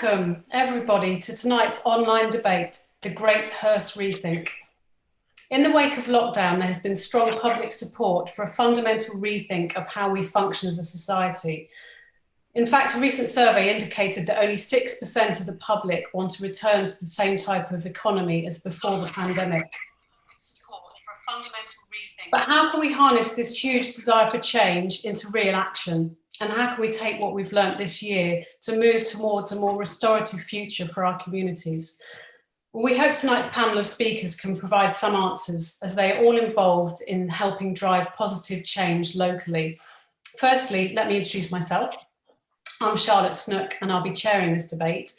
Welcome, everybody, to tonight's online debate, The Great Hurst Rethink. In the wake of lockdown, there has been strong public support for a fundamental rethink of how we function as a society. In fact, a recent survey indicated that only 6% of the public want to return to the same type of economy as before the pandemic. But how can we harness this huge desire for change into real action? And how can we take what we've learnt this year to move towards a more restorative future for our communities? Well, we hope tonight's panel of speakers can provide some answers, as they are all involved in helping drive positive change locally. Firstly, let me introduce myself. I'm Charlotte Snook and I'll be chairing this debate.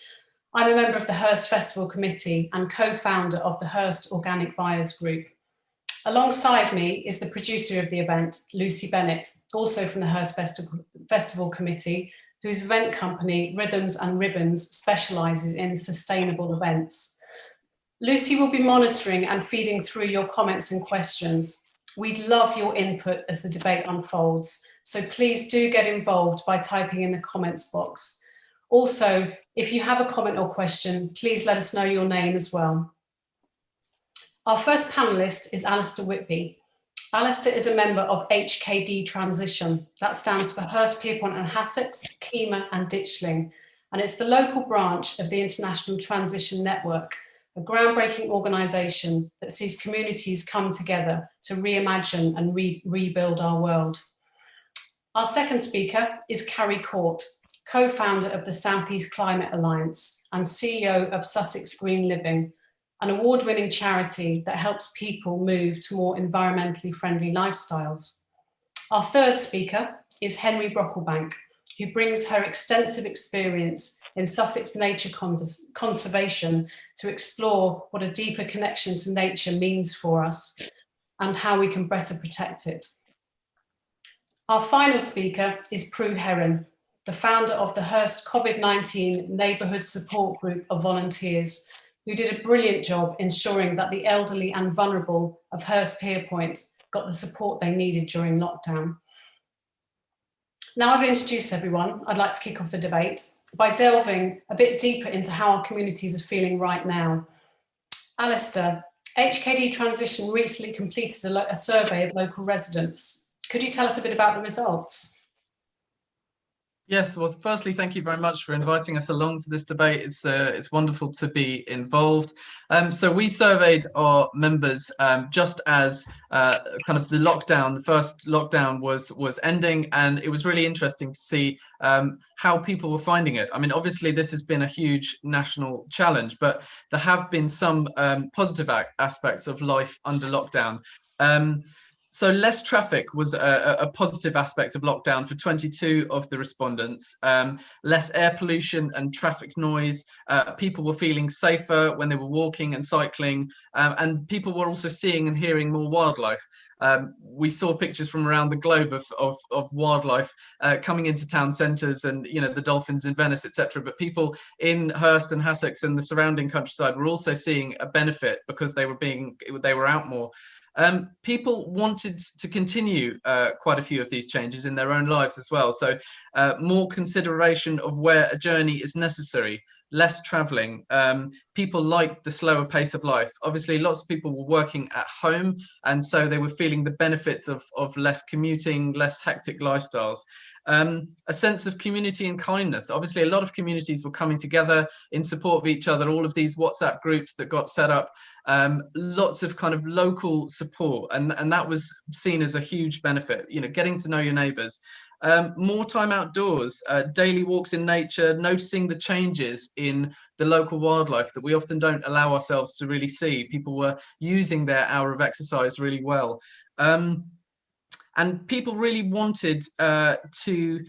I'm a member of the Hurst Festival Committee and co-founder of the Hurst Organic Buyers Group. Alongside me is the producer of the event, Lucy Bennett, also from the Hurst Festival Committee, whose event company, Rhythms and Ribbons, specialises in sustainable events. Lucy will be monitoring and feeding through your comments and questions. We'd love your input as the debate unfolds, so please do get involved by typing in the comments box. Also, if you have a comment or question, please let us know your name as well. Our first panellist is Alistair Whitby. Alistair is a member of HKD Transition. That stands for Hurst, Pierpont and Hassocks, Kemah and Ditchling. And it's the local branch of the International Transition Network, a groundbreaking organisation that sees communities come together to reimagine and rebuild our world. Our second speaker is Carrie Court, co-founder of the South East Climate Alliance and CEO of Sussex Green Living, an award-winning charity that helps people move to more environmentally friendly lifestyles. Our third speaker is Henry Brocklebank, who brings her extensive experience in Sussex nature conservation to explore what a deeper connection to nature means for us and how we can better protect it. Our final speaker is Prue Heron, the founder of the Hurst COVID-19 Neighbourhood Support Group of volunteers, who did a brilliant job ensuring that the elderly and vulnerable of Hurst Pierpont got the support they needed during lockdown. Now I've introduced everyone, I'd like to kick off the debate by delving a bit deeper into how our communities are feeling right now. Alistair, HKD Transition recently completed a survey of local residents. Could you tell us a bit about the results? Yes, well, firstly, thank you very much for inviting us along to this debate. It's wonderful to be involved. So we surveyed our members just as kind of the first lockdown was ending, and it was really interesting to see how people were finding it. I mean, obviously, this has been a huge national challenge, but there have been some positive aspects of life under lockdown. So less traffic was a positive aspect of lockdown for 22 of the respondents. Less air pollution and traffic noise. People were feeling safer when they were walking and cycling, and people were also seeing and hearing more wildlife. We saw pictures from around the globe of wildlife coming into town centres, and the dolphins in Venice, etc. But people in Hurst and Hassocks and the surrounding countryside were also seeing a benefit because they were out more. People wanted to continue quite a few of these changes in their own lives as well. So more consideration of where a journey is necessary, less traveling. People liked the slower pace of life. Obviously, lots of people were working at home, and so they were feeling the benefits of less commuting, less hectic lifestyles. A sense of community and kindness. Obviously, a lot of communities were coming together in support of each other, all of these WhatsApp groups that got set up, lots of kind of local support, and that was seen as a huge benefit, getting to know your neighbours. More time outdoors, daily walks in nature, noticing the changes in the local wildlife that we often don't allow ourselves to really see. People were using their hour of exercise really well. And people really wanted to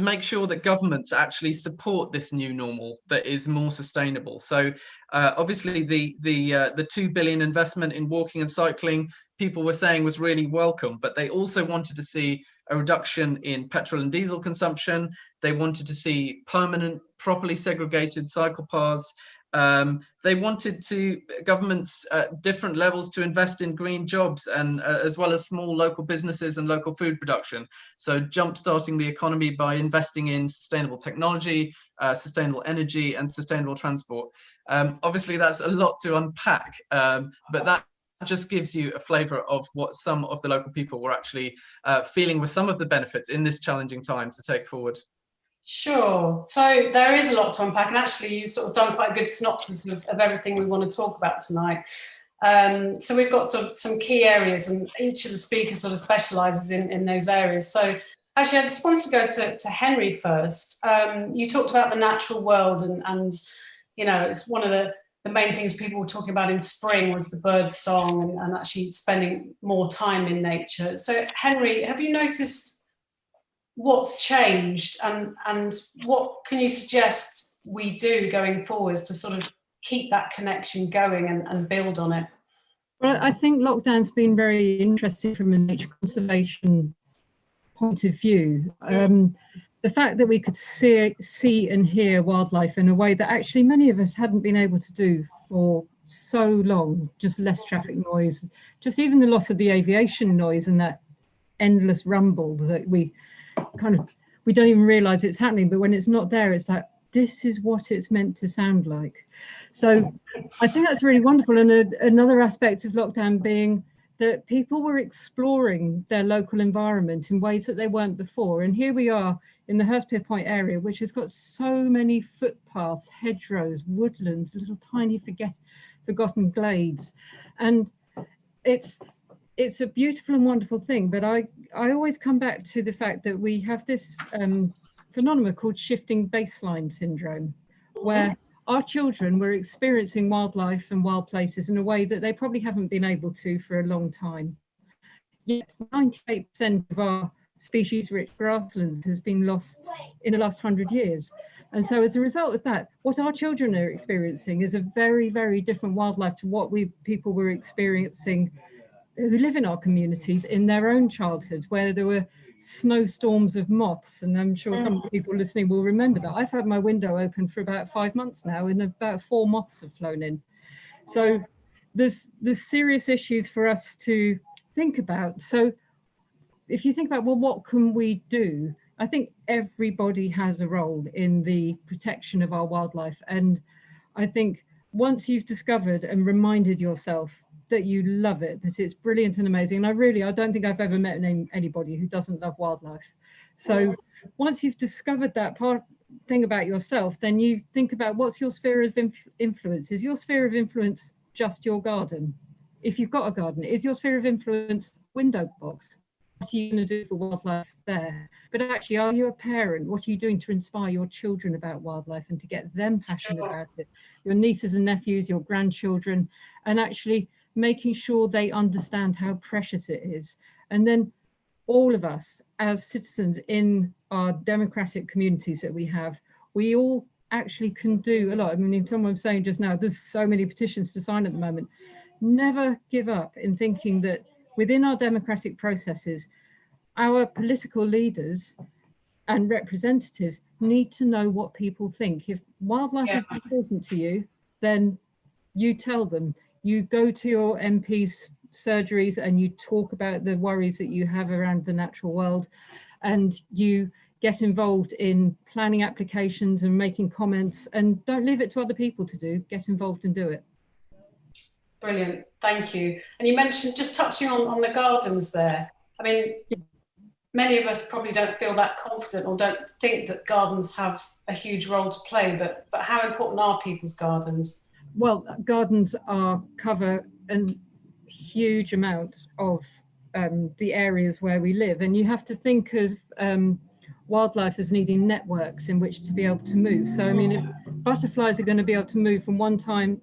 make sure that governments actually support this new normal that is more sustainable. So obviously the 2 billion investment in walking and cycling, people were saying was really welcome, but they also wanted to see a reduction in petrol and diesel consumption. They wanted to see permanent, properly segregated cycle paths. They wanted governments at different levels to invest in green jobs, and as well as small local businesses and local food production. So jump-starting the economy by investing in sustainable technology, sustainable energy, and sustainable transport. Obviously, that's a lot to unpack, but that just gives you a flavour of what some of the local people were actually feeling with some of the benefits in this challenging time to take forward. Sure. So there is a lot to unpack, and actually you've sort of done quite a good synopsis of everything we want to talk about tonight. So we've got some key areas, and each of the speakers sort of specialises in those areas. So actually I just wanted to go to Henry first. You talked about the natural world, and you know, it's one of the main things people were talking about in spring was the bird song and actually spending more time in nature. So Henry, have you noticed what's changed, and what can you suggest we do going forwards to sort of keep that connection going and build on it? Well, I think lockdown's been very interesting from a nature conservation point of view. The fact that we could see and hear wildlife in a way that actually many of us hadn't been able to do for so long, just less traffic noise, just even the loss of the aviation noise and that endless rumble that we don't even realize it's happening, but when it's not there, it's like, this is what it's meant to sound like. So I think that's really wonderful. And another aspect of lockdown being that people were exploring their local environment in ways that they weren't before. And here we are in the Hurst Point area, which has got so many footpaths, hedgerows, woodlands, little tiny forgotten glades. And it's a beautiful and wonderful thing, but I always come back to the fact that we have this phenomenon called shifting baseline syndrome, where our children were experiencing wildlife and wild places in a way that they probably haven't been able to for a long time. Yet 98% of our species-rich grasslands has been lost in the last 100 years. And so as a result of that, what our children are experiencing is a very, very different wildlife to what people were experiencing who live in our communities in their own childhood, where there were snowstorms of moths. And I'm sure some people listening will remember that. I've had my window open for about 5 months now, and about 4 moths have flown in. So there's serious issues for us to think about. So if you think about, well, what can we do? I think everybody has a role in the protection of our wildlife. And I think once you've discovered and reminded yourself that you love it, that it's brilliant and amazing. And I don't think I've ever met anybody who doesn't love wildlife. So once you've discovered that thing about yourself, then you think about what's your sphere of influence. Is your sphere of influence just your garden? If you've got a garden, is your sphere of influence window box? What are you going to do for wildlife there? But actually, are you a parent? What are you doing to inspire your children about wildlife and to get them passionate about it? Your nieces and nephews, your grandchildren, and actually making sure they understand how precious it is. And then all of us as citizens in our democratic communities that we have, we all actually can do a lot. I mean, someone was saying just now, there's so many petitions to sign at the moment. Never give up in thinking that within our democratic processes, our political leaders and representatives need to know what people think. If wildlife is important to you, then you tell them. You go to your MP's surgeries and you talk about the worries that you have around the natural world, and you get involved in planning applications and making comments, and don't leave it to other people to do. Get involved and do it. Brilliant, thank you. And you mentioned, just touching on the gardens there, I mean, many of us probably don't feel that confident or don't think that gardens have a huge role to play, but how important are people's gardens? Well, gardens cover a huge amount of the areas where we live, and you have to think of wildlife as needing networks in which to be able to move. So, I mean, if butterflies are going to be able to move from one side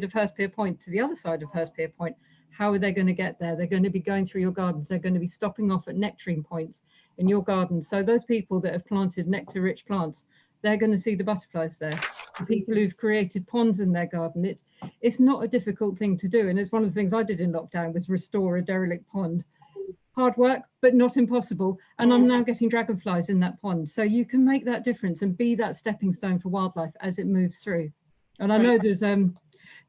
of Hurst Point to the other side of Hurst Point, how are they going to get there? They're going to be going through your gardens. They're going to be stopping off at nectaring points in your garden. So those people that have planted nectar-rich plants, they're going to see the butterflies there. The people who've created ponds in their garden, it's not a difficult thing to do. And it's one of the things I did in lockdown was restore a derelict pond. hard work, but not impossible. And I'm now getting dragonflies in that pond. So you can make that difference and be that stepping stone for wildlife as it moves through. And I know there's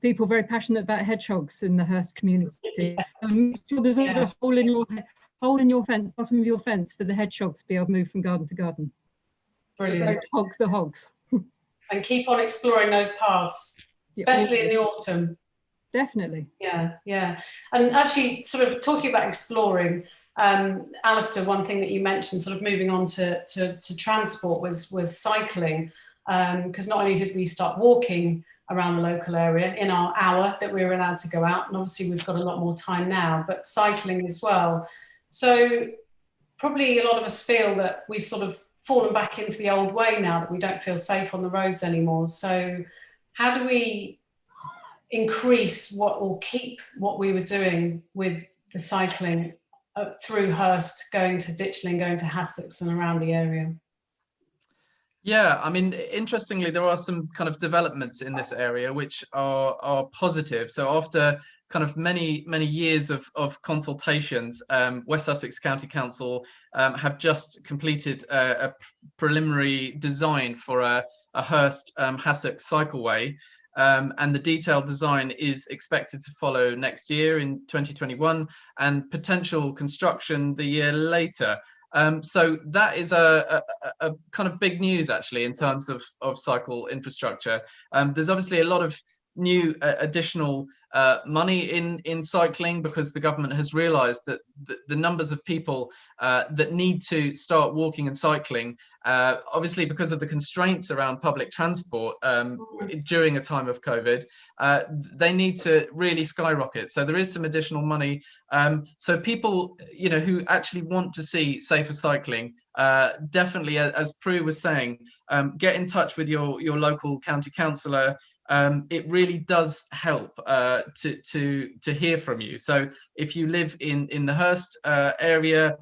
people very passionate about hedgehogs in the Hurst community. Make sure there's always a hole in your fence, bottom of your fence, for the hedgehogs to be able to move from garden to garden. Brilliant. The hogs. And keep on exploring those paths, especially in the autumn. Definitely. Yeah. And actually, sort of talking about exploring, Alistair, one thing that you mentioned, sort of moving on to transport, was cycling. Because not only did we start walking around the local area in our hour that we were allowed to go out, and obviously we've got a lot more time now, but cycling as well. So probably a lot of us feel that we've sort of fallen back into the old way now, that we don't feel safe on the roads anymore. So how do we increase or keep what we were doing with the cycling through Hurst, going to Ditchling, going to Hassocks and around the area? Yeah, I mean, interestingly, there are some kind of developments in this area which are positive. So after kind of many years of consultations, West Sussex County Council have just completed a preliminary design for a Hurst Hassocks Cycleway, and the detailed design is expected to follow next year in 2021, and potential construction the year later. So that is a kind of big news, actually, in terms of cycle infrastructure. There's obviously a lot of new additional money in cycling, because the government has realised that the numbers of people that need to start walking and cycling, obviously because of the constraints around public transport during a time of COVID, they need to really skyrocket. So there is some additional money. So people, who actually want to see safer cycling, definitely, as Prue was saying, get in touch with your local county councillor. It really does help to hear from you. So if you live in the Hurst area,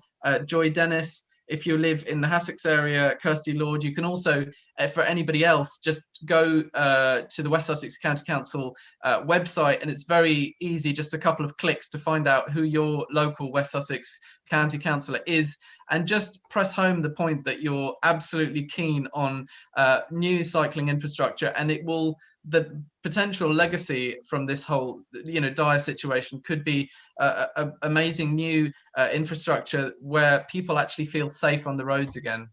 Joy Dennis. If you live in the Hassocks area, Kirsty Lord. You can also, for anybody else, just go to the West Sussex County Council website, and it's very easy, just a couple of clicks to find out who your local West Sussex County Councillor is, and just press home the point that you're absolutely keen on new cycling infrastructure, and the potential legacy from this whole, dire situation could be amazing new infrastructure where people actually feel safe on the roads again.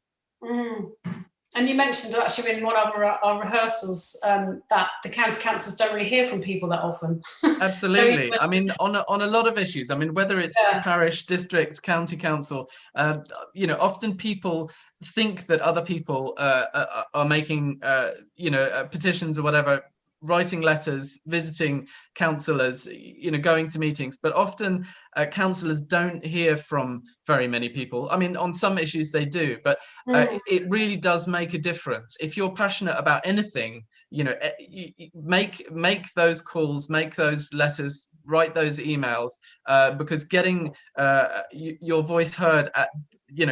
And you mentioned actually in one of our rehearsals that the county councils don't really hear from people that often. Absolutely. I mean, on a lot of issues. I mean, whether it's parish, district, county council, often people think that other people are making, petitions or whatever, writing letters, visiting councillors, going to meetings, but often councillors don't hear from very many people. I mean, on some issues they do, but it really does make a difference. If you're passionate about anything, make those calls, make those letters, write those emails, because getting your voice heard at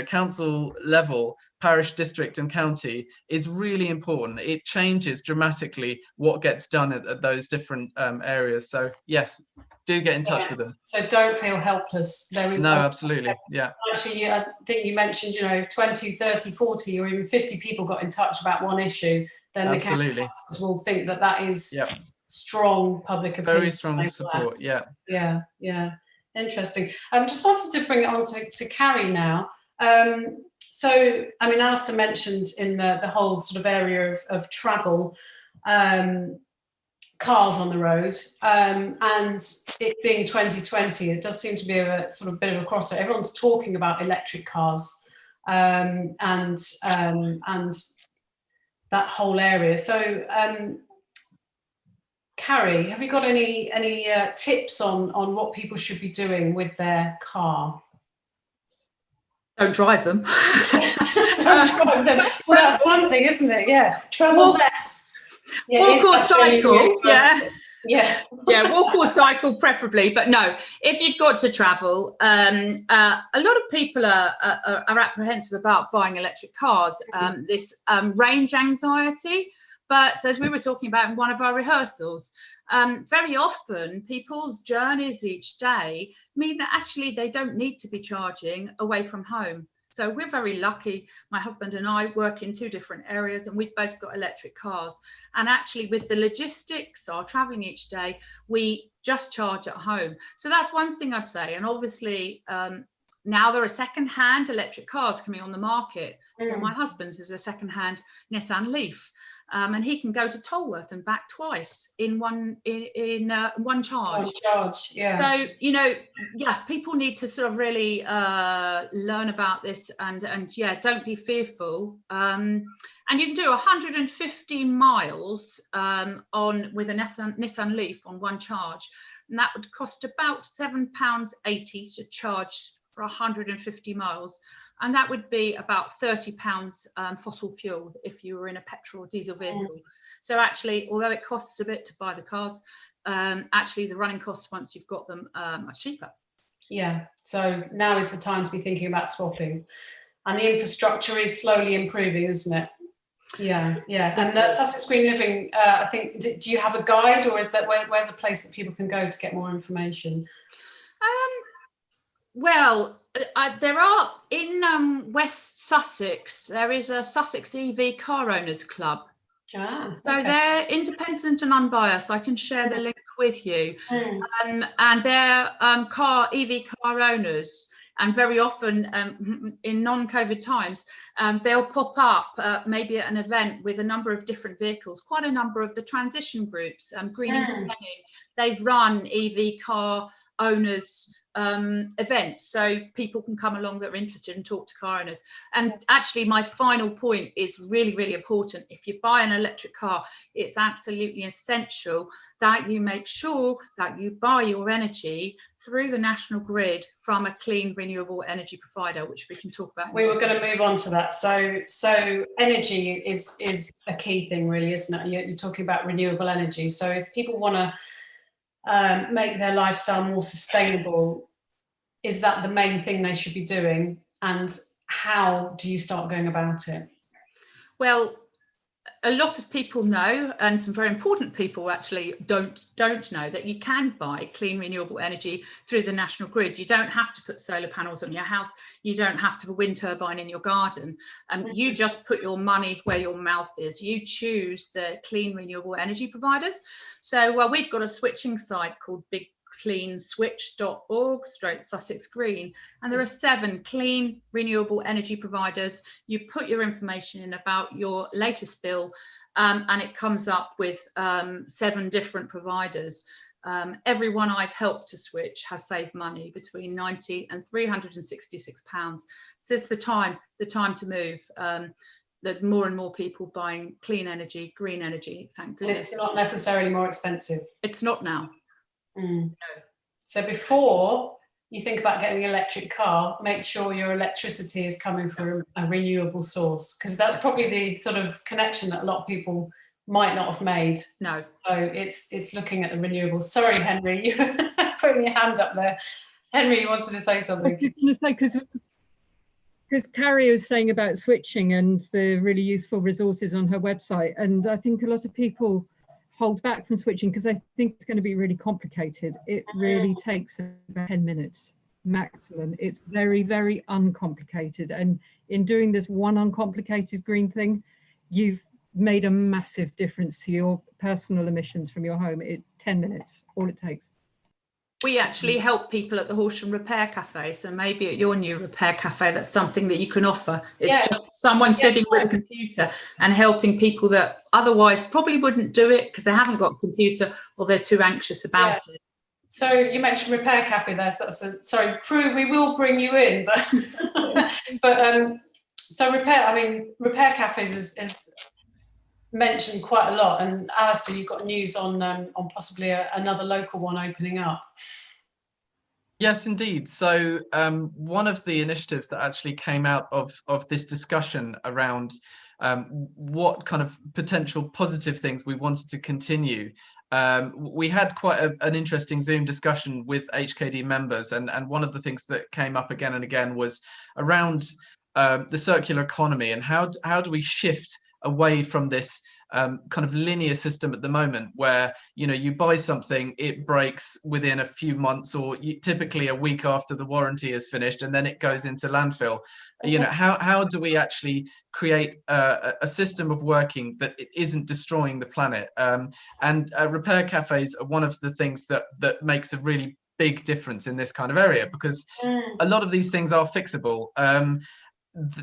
council level, parish, district and county is really important. It changes dramatically what gets done at those different areas. So yes, do get in touch with them. So don't feel helpless. There is absolutely. Yeah. Actually, I think you mentioned, if 20, 30, 40 or even 50 people got in touch about one issue, then the councils will think that is strong public opinion. Very strong support. Yeah. Interesting. Just wanted to bring it on to Carrie now. So, I mean, Alistair mentioned in the whole sort of area of travel, cars on the road, and it being 2020, it does seem to be a sort of bit of a crossover. Everyone's talking about electric cars and that whole area. So, Carrie, have you got any tips on what people should be doing with their car? Don't drive them. Well, that's one thing, isn't it? Yeah, travel less. Walk or cycle. Walk or cycle preferably. But no, if you've got to travel, a lot of people are apprehensive about buying electric cars. This range anxiety. But as we were talking about in one of our rehearsals, very often people's journeys each day mean that actually they don't need to be charging away from home. So we're very lucky. My husband and I work in 2 different areas, and we've both got electric cars. And actually with the logistics, our traveling each day, we just charge at home. So that's one thing I'd say. And obviously now there are second-hand electric cars coming on the market. So my husband's is a second-hand Nissan Leaf. And he can go to Tolworth and back twice in one charge. One charge, yeah. So, you know, yeah, people need to sort of really learn about this and yeah, don't be fearful. And you can do 150 miles with a Nissan Leaf on one charge, and that would cost about £7.80 to charge for 150 miles. And that would be about £30 fossil fuel if you were in a petrol or diesel vehicle. So actually, although it costs a bit to buy the cars, actually the running costs once you've got them much cheaper. Yeah, so now is the time to be thinking about swapping. And the infrastructure is slowly improving, isn't it? Yeah, yeah. And Sussex Green Living, I think, do you have a guide, or is that where's a place that people can go to get more information? Well, there are in West Sussex, there is a Sussex EV Car Owners Club. So they're independent and unbiased. I can share the link with you. And they're EV car owners. And very often in non-COVID times, they'll pop up maybe at an event with a number of different vehicles, quite a number of the transition groups, Green and Staying. They've run EV car owners event, so people can come along that are interested and talk to car owners. And actually my final point is really, really important. If you buy an electric car, it's absolutely essential that you make sure that you buy your energy through the national grid from a clean renewable energy provider, which we can talk about. We were going to move on to that. So energy is a key thing, really, isn't it? You're talking about renewable energy. So if people want to make their lifestyle more sustainable, is that the main thing they should be doing? And how do you start going about it? Well, a lot of people know, and some very important people actually don't know, that you can buy clean renewable energy through the national grid. You don't have to put solar panels on your house. You don't have to have a wind turbine in your garden. You just put your money where your mouth is. You choose the clean renewable energy providers. So we've got a switching site called bigcleanswitch.org/Sussex Green, and there are 7 clean renewable energy providers. You put your information in about your latest bill, and it comes up with 7 different providers. Everyone I've helped to switch has saved money between £90 and £366. So it's the time to move. There's more and more people buying clean energy, green energy, thank goodness. And it's not necessarily more expensive. It's not now. No. So before you think about getting an electric car, make sure your electricity is coming from a renewable source, because that's probably the sort of connection that a lot of people might not have made. No. So it's looking at the renewables. Sorry, Henry, you putting your hand up there. Henry, you wanted to say something. I was going to say, because Carrie was saying about switching and the really useful resources on her website, and I think a lot of people hold back from switching because I think it's going to be really complicated. It really takes about 10 minutes maximum. It's very, very uncomplicated. And in doing this one uncomplicated green thing, you've made a massive difference to your personal emissions from your home. 10 minutes, all it takes. We actually help people at the Horsham Repair Cafe. So maybe at your new repair cafe, that's something that you can offer. It's just someone sitting with a computer and helping people that otherwise probably wouldn't do it because they haven't got a computer or they're too anxious about it. So you mentioned Repair Cafe there. So sorry, Prue, we will bring you in, but so Repair Cafes is mentioned quite a lot, and Alistair, you've got news on possibly another local one opening up. Yes, indeed. So one of the initiatives that actually came out of this discussion around what kind of potential positive things we wanted to continue, we had quite an interesting Zoom discussion with HKD members, and one of the things that came up again and again was around the circular economy and how do we shift away from this kind of linear system at the moment, where you buy something, it breaks within a few months, or typically a week after the warranty is finished, and then it goes into landfill. How do we actually create a system of working that isn't destroying the planet? And repair cafes are one of the things that makes a really big difference in this kind of area, because a lot of these things are fixable.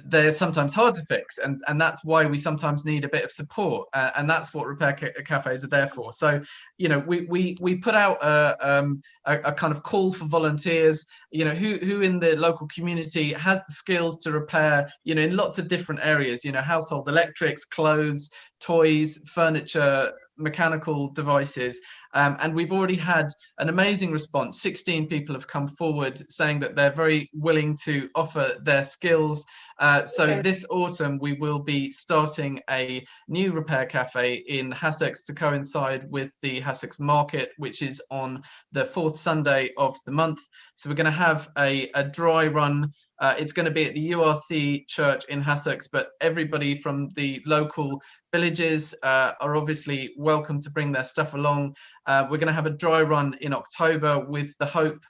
They're sometimes hard to fix, and that's why we sometimes need a bit of support, and that's what repair cafes are there for. So we put out a kind of call for volunteers, who in the local community has the skills to repair, in lots of different areas, household electrics, clothes, toys, furniture, mechanical devices. And we've already had an amazing response. 16 people have come forward saying that they're very willing to offer their skills. So this autumn, we will be starting a new repair cafe in Hassocks to coincide with the Hassocks Market, which is on the 4th Sunday of the month. So we're going to have a dry run. It's going to be at the URC church in Hassocks, but everybody from the local villages are obviously welcome to bring their stuff along. We're going to have a dry run in October with the hope,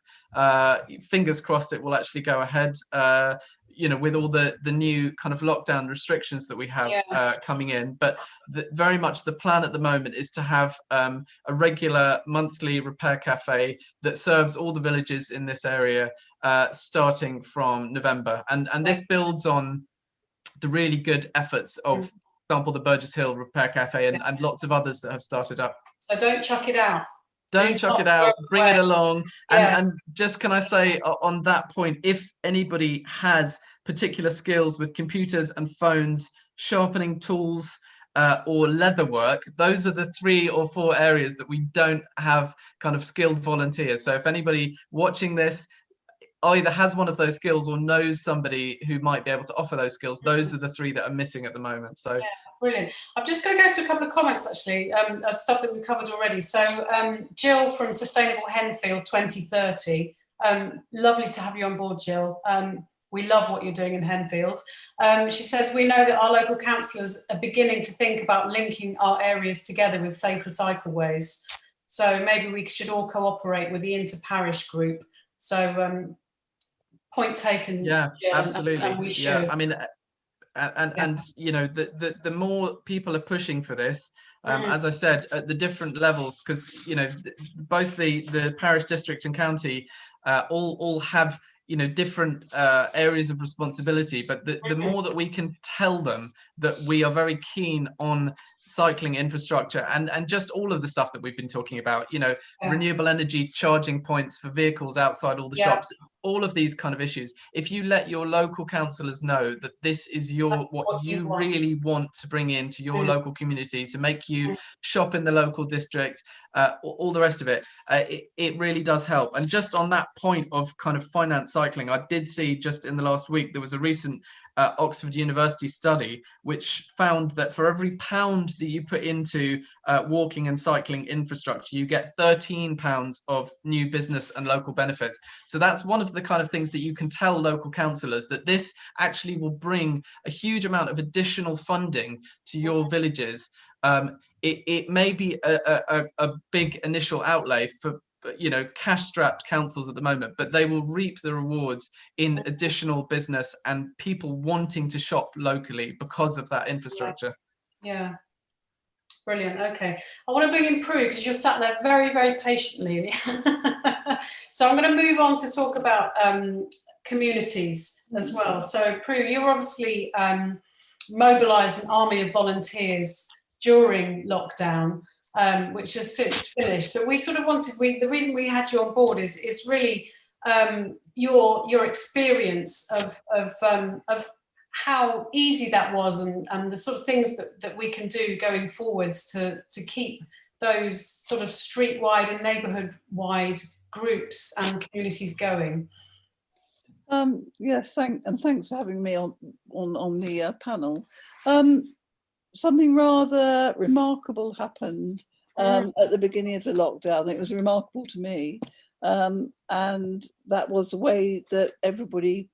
fingers crossed, it will actually go ahead, with all the new kind of lockdown restrictions that we have coming in. But very much the plan at the moment is to have a regular monthly repair cafe that serves all the villages in this area, starting from November. And this builds on the really good efforts of, for example, the Burgess Hill Repair Cafe and lots of others that have started up. So don't chuck it out. Don't chuck it out, bring it along. And just, can I say on that point, if anybody has particular skills with computers and phones, sharpening tools, or leatherwork, those are the 3 or 4 areas that we don't have kind of skilled volunteers. So if anybody watching this either has one of those skills or knows somebody who might be able to offer those skills, those are the 3 that are missing at the moment. So brilliant. I'm just going to go to a couple of comments actually, of stuff that we've covered already. So Jill from Sustainable Henfield 2030, lovely to have you on board, Jill. We love what you're doing in Henfield. She says, we know that our local councillors are beginning to think about linking our areas together with safer cycleways. So maybe we should all cooperate with the inter-parish group. So point taken. Yeah, Jill, absolutely. and we should. I mean, and the more people are pushing for this, as I said, at the different levels, because both the parish, district and county all have different areas of responsibility, but the more that we can tell them that we are very keen on cycling infrastructure and just all of the stuff that we've been talking about, renewable energy charging points for vehicles outside all the shops, all of these kind of issues. If you let your local councillors know that this is what you really want to bring into your local community to make you shop in the local district, all the rest of it, it really does help. And just on that point of kind of finance cycling, I did see just in the last week there was a recent Oxford University study which found that for every £1 that you put into walking and cycling infrastructure, you get £13 of new business and local benefits. So that's one of the kind of things that you can tell local councillors, that this actually will bring a huge amount of additional funding to your villages. It may be a big initial outlay for cash-strapped councils at the moment, but they will reap the rewards in additional business and people wanting to shop locally because of that infrastructure. Yeah. Brilliant. Okay, I want to bring in Prue because you're sat there very, very patiently. So I'm going to move on to talk about communities as well. So Prue, you're obviously mobilised an army of volunteers during lockdown, which has since finished. But we sort of wanted, the reason we had you on board is really your experience of how easy that was and the sort of things that we can do going forwards to keep those sort of street-wide and neighbourhood-wide groups and communities going. Yes, thanks for having me on the panel. Something rather remarkable happened at the beginning of the lockdown. It was remarkable to me, and that was the way that everybody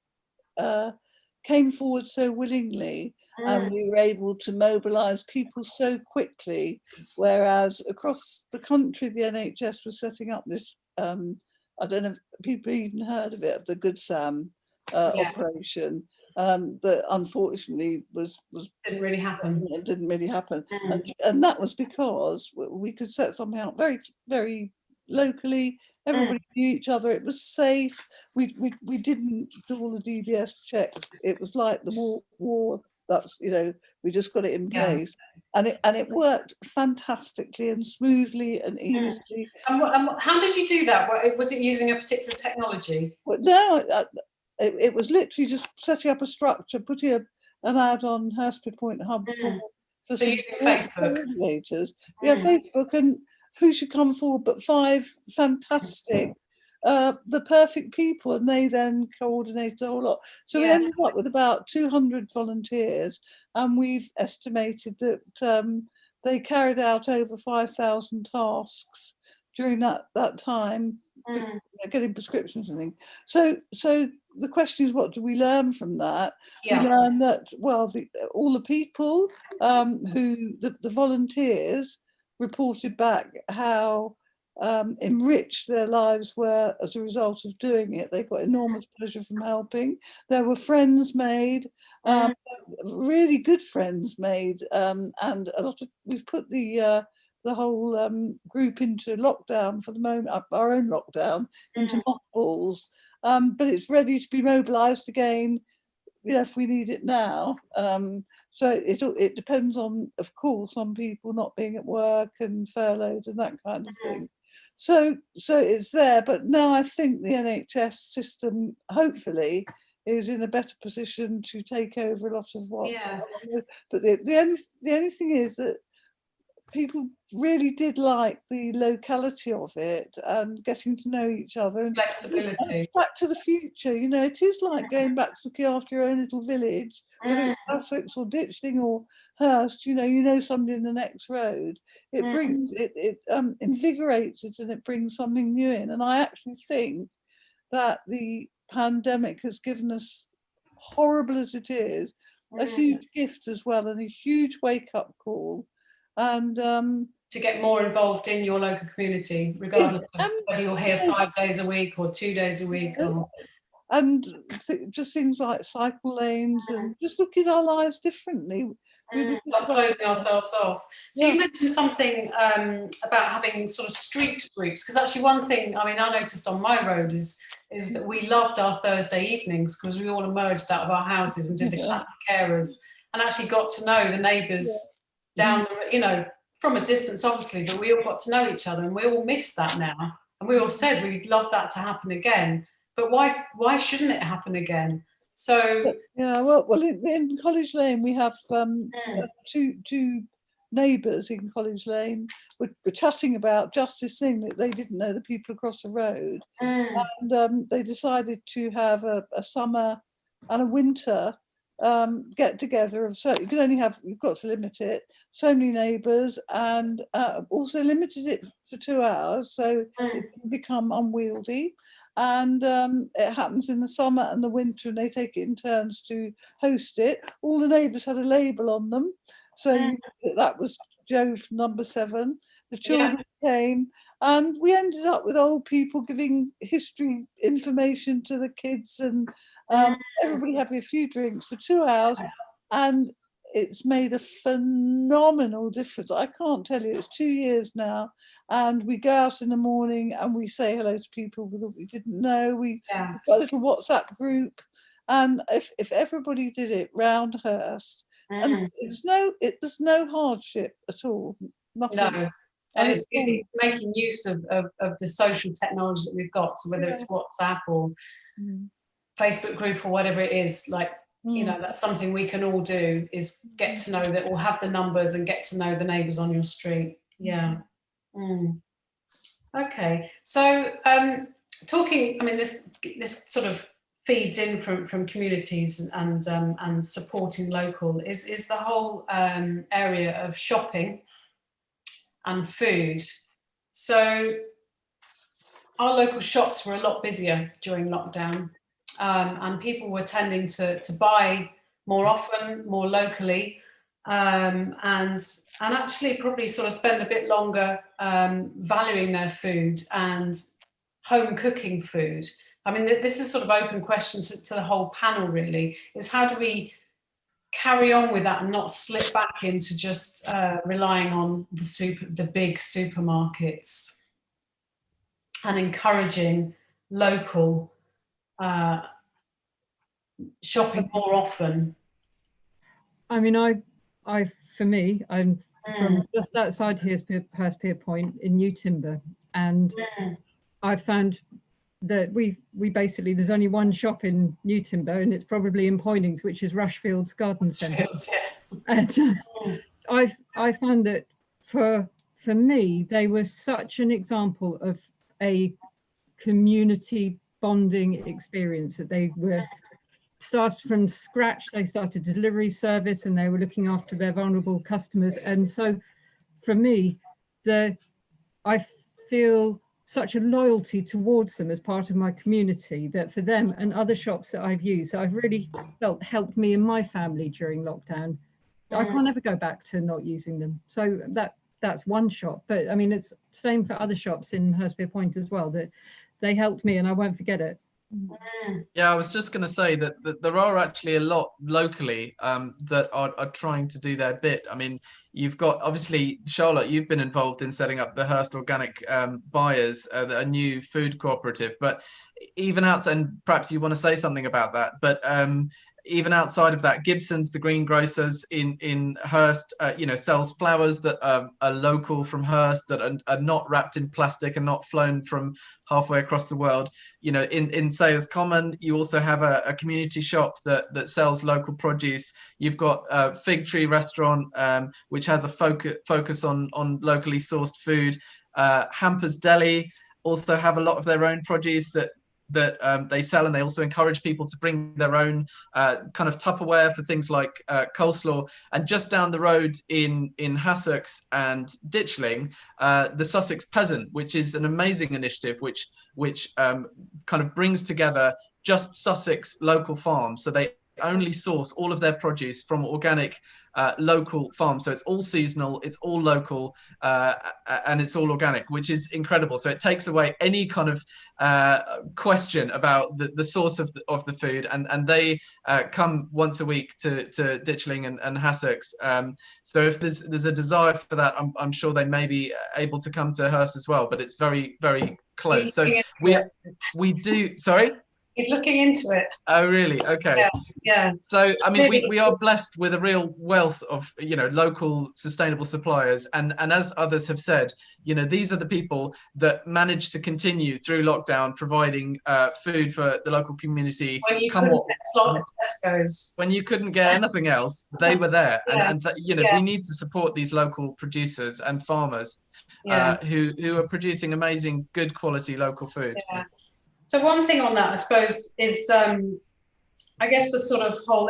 came forward so willingly and we were able to mobilise people so quickly, whereas across the country the NHS was setting up this, I don't know if people even heard of it, of the Good Sam operation, that unfortunately didn't really happen. It didn't really happen, and that was because we could set something up very, very locally. Everybody knew each other. It was safe. We didn't do all the DBS checks. It was like the war. That's, you know, we just got it in place, and it worked fantastically and smoothly and easily. And how did you do that? Was it using a particular technology? Well, no, it was literally just setting up a structure, putting an ad on Hurst Point Hub for so some Facebook. coordinators. Yeah, Facebook, and who should come forward but 5 fantastic, the perfect people, and they then coordinate a whole lot. So we ended up with about 200 volunteers, and we've estimated that they carried out over 5,000 tasks during that time, getting prescriptions and things. So the question is, what do we learn from that? We learn that, well, all the people who the volunteers reported back how enriched their lives were as a result of doing it. They got enormous pleasure from helping. There were friends made, really good friends made, and a lot of, we've put the whole group into lockdown for the moment, our own lockdown, into mothballs, but it's ready to be mobilised again, you know, if we need it now. So it depends on, of course, on people not being at work and furloughed and that kind of thing. So it's there, but now I think the NHS system, hopefully, is in a better position to take over a lot of what. But the only thing is that people really did like the locality of it and getting to know each other and flexibility. Back to the future, you know, it is like going back to looking after your own little village, whether it's Sussex or Ditchling or Hurst. You know somebody in the next road. It brings it invigorates it, and it brings something new in. And I actually think that the pandemic has given us, horrible as it is, a huge gift as well, and a huge wake-up call. And to get more involved in your local community, regardless of whether you're here 5 days a week or 2 days a week. And just things like cycle lanes and just look at our lives differently. Not closing ourselves off. So you mentioned something about having sort of street groups, because actually one thing, I mean, I noticed on my road is that we loved our Thursday evenings, because we all emerged out of our houses and did the classic carers, and actually got to know the neighbours down, you know, from a distance, obviously, but we all got to know each other, and we all miss that now. And we all said we'd love that to happen again. But why shouldn't it happen again? So well, in College Lane we have two neighbours in College Lane. We're chatting about just this thing that they didn't know the people across the road, and they decided to have a summer and a winter get together of, so you can only have, you've got to limit it, so many neighbours, and also limited it for 2 hours so it can become unwieldy. And it happens in the summer and the winter, and they take it in turns to host it. All the neighbours had a label on them, so that was Jove number 7. The children came, and we ended up with old people giving history information to the kids, and everybody having a few drinks for 2 hours, and it's made a phenomenal difference. I can't tell you, it's 2 years now, and we go out in the morning and we say hello to people that we didn't know. We've got a little WhatsApp group, and if everybody did it round Hurst, and there's no hardship at all, nothing. No. And it's making use of the social technology that we've got, so whether it's WhatsApp or Facebook group or whatever it is, like, you know, that's something we can all do, is get to know that, or have the numbers and get to know the neighbours on your street. Okay, so talking, I mean, this sort of feeds in from communities and supporting local is the whole area of shopping and food. So our local shops were a lot busier during lockdown, and people were tending to buy more often, more locally, and actually probably sort of spend a bit longer valuing their food and home cooking food. I mean, this is sort of open question to the whole panel, really, is how do we carry on with that and not slip back into just relying on the big supermarkets, and encouraging local shopping more often. I mean, for me, I'm from just outside Hurst Point in New Timber, and I found that we basically, there's only one shop in New Timber, and it's probably in Poynings, which is Rushfield's Garden Centre. And I found that for me, they were such an example of a community bonding experience, that they were started from scratch. They started delivery service, and they were looking after their vulnerable customers. And so for me, I feel such a loyalty towards them as part of my community, that for them and other shops that I've used, I've really felt helped me and my family during lockdown. I can't ever go back to not using them. So that's one shop. But I mean, it's same for other shops in Hurst Point as well, that they helped me and I won't forget it. Yeah, I was just going to say that there are actually a lot locally that are trying to do their bit. I mean, you've got, obviously, Charlotte, you've been involved in setting up the Hurst Organic Buyers, a new food cooperative. But even outside, and perhaps you want to say something about that, but even outside of that, Gibson's, the greengrocers in Hurst, sells flowers that are local from Hurst, that are not wrapped in plastic and not flown from halfway across the world. You know, in Sayers Common, you also have a community shop that sells local produce. You've got Fig Tree Restaurant, which has a focus on locally sourced food. Hampers Deli also have a lot of their own produce that they sell, and they also encourage people to bring their own kind of Tupperware for things like coleslaw. And just down the road in Hassocks and Ditchling, the Sussex Peasant, which is an amazing initiative which kind of brings together just Sussex local farms. So they only source all of their produce from organic local farms. So it's all seasonal, it's all local, and it's all organic, which is incredible. So it takes away any kind of question about the source of the food, and they come once a week to Ditchling and Hassocks. So if there's a desire for that, I'm sure they may be able to come to Hurst as well, but it's very, very close. So we do, sorry? He's looking into it. Oh, really? Okay. Yeah. So, I mean, we are blessed with a real wealth of, local sustainable suppliers. And as others have said, these are the people that managed to continue through lockdown, providing food for the local community. When you couldn't get slot at Tesco's. When you couldn't get anything else, they were there. And we need to support these local producers and farmers who are producing amazing, good quality local food. Yeah. So one thing on that, I suppose, is I guess the sort of whole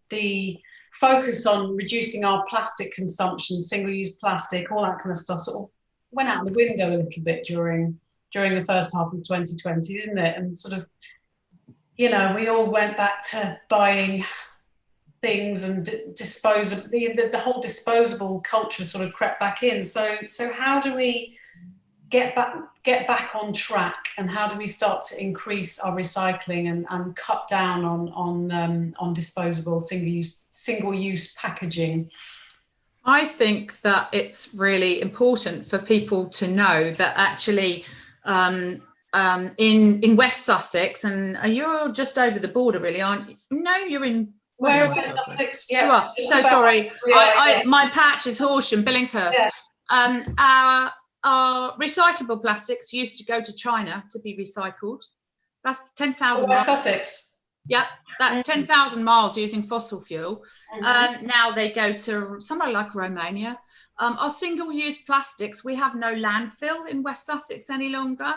the focus on reducing our plastic consumption, single-use plastic, all that kind of stuff, sort of went out the window a little bit during the first half of 2020, didn't it? And sort of, we all went back to buying things and disposable. The whole disposable culture sort of crept back in. So how do we get back on track, and how do we start to increase our recycling and cut down on disposable single-use packaging? I think that it's really important for people to know that actually in West Sussex, and you're just over the border really, aren't you? No, you're in Where is it? Sussex? Yeah. You are. So sorry, my patch is Horsham, Billingshurst. Yeah. Our recyclable plastics used to go to China to be recycled. That's 10,000 miles. Sussex. Yeah, that's 10,000 miles using fossil fuel. Now they go to somewhere like Romania. Our single-use plastics, we have no landfill in West Sussex any longer.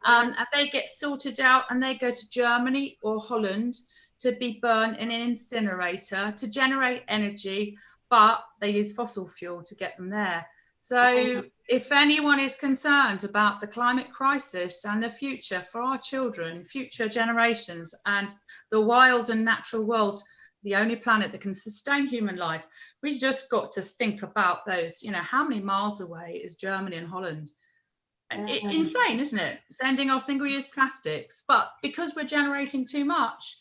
And they get sorted out and they go to Germany or Holland to be burned in an incinerator to generate energy, but they use fossil fuel to get them there. So if anyone is concerned about the climate crisis and the future for our children, future generations, and the wild and natural world the only planet that can sustain human life. We've just got to think about those, you know, how many miles away is Germany and Holland? Insane, isn't it? Sending our single-use plastics, but because we're generating too much,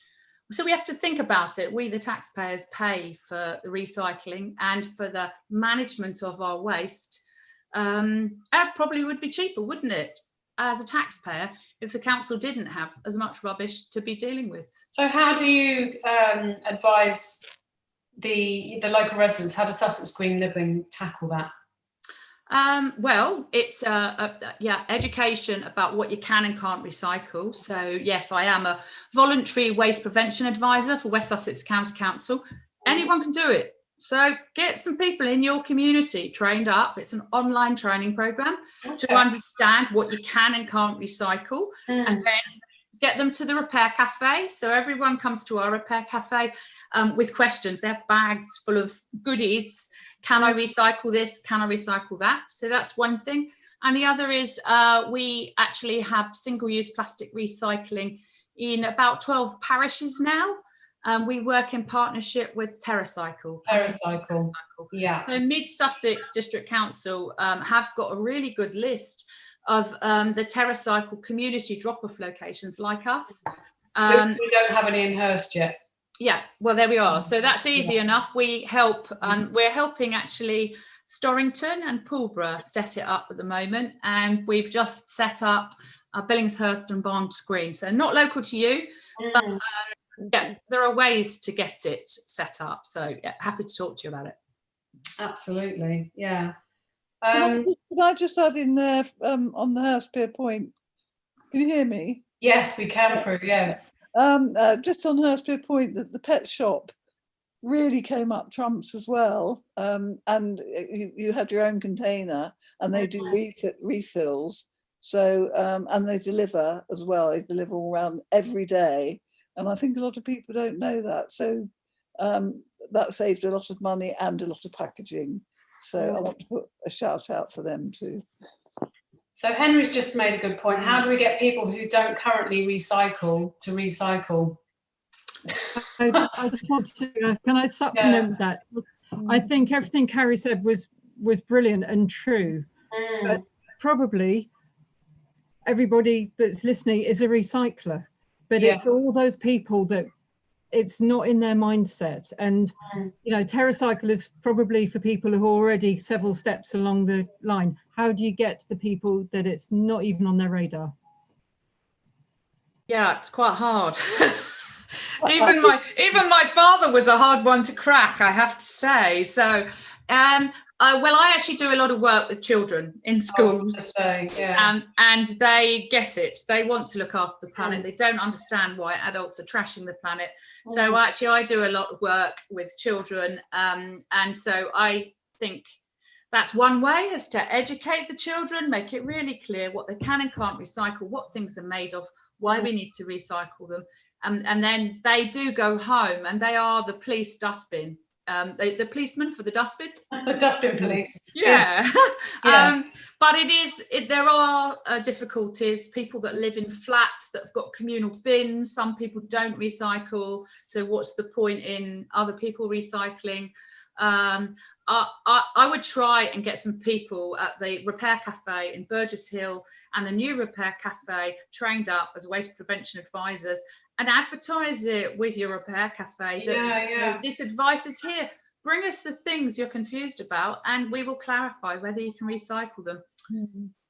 so we have to think about it. We, the taxpayers, pay for the recycling and for the management of our waste. It probably would be cheaper, wouldn't it, as a taxpayer, if the council didn't have as much rubbish to be dealing with. So how do you advise the local residents? How does Sussex Green Living tackle that? Well, it's education about what you can and can't recycle. So yes, I am a voluntary waste prevention advisor for West Sussex County Council. Anyone can do it. So get some people in your community trained up. It's an online training program to understand what you can and can't recycle, and then get them to the repair cafe. So everyone comes to our repair cafe with questions. They have bags full of goodies. Can I recycle this? Can I recycle that? So that's one thing. And the other is we actually have single-use plastic recycling in about 12 parishes now. We work in partnership with TerraCycle. TerraCycle, yeah. So Mid Sussex District Council have got a really good list of the TerraCycle community drop-off locations like us. We don't have any in Hurst yet. Yeah, well, there we are. So that's easy enough. We help, we're helping actually Storrington and Pulborough set it up at the moment. And we've just set up Billingshurst and Barnes Green. So not local to you, but yeah, there are ways to get it set up. So yeah, happy to talk to you about it. Absolutely, yeah. Can I just add in there on the Hurst Pier Point? Can you hear me? Yes, we can through, yeah. Just on Hurst Pier Point, that the pet shop really came up trumps as well. And you had your own container, and they do refills. So and they deliver as well. They deliver all around every day. And I think a lot of people don't know that. So that saved a lot of money and a lot of packaging. So I want to put a shout out for them too. So Henry's just made a good point. How do we get people who don't currently recycle to recycle? I just want to, can I supplement that? I think everything Carrie said was brilliant and true. But probably everybody that's listening is a recycler. But it's all those people that it's not in their mindset. And, you know, TerraCycle is probably for people who are already several steps along the line. How do you get to the people that it's not even on their radar? Yeah, it's quite hard. even my father was a hard one to crack, I have to say. So well, I actually do a lot of work with children in schools, and they get it. They want to look after the planet. They don't understand why adults are trashing the planet. So actually I do a lot of work with children, and so I think that's one way, is to educate the children, make it really clear what they can and can't recycle, what things are made of, why we need to recycle them. And then they do go home, and they are the police dustbin. The policeman for the dustbin. The dustbin police. Yeah. But there are difficulties. People that live in flats that have got communal bins. Some people don't recycle. So what's the point in other people recycling? I would try and get some people at the Repair Cafe in Burgess Hill and the new Repair Cafe trained up as waste prevention advisors, and advertise it with your Repair Cafe that you know, this advice is here. Bring us the things you're confused about, and we will clarify whether you can recycle them.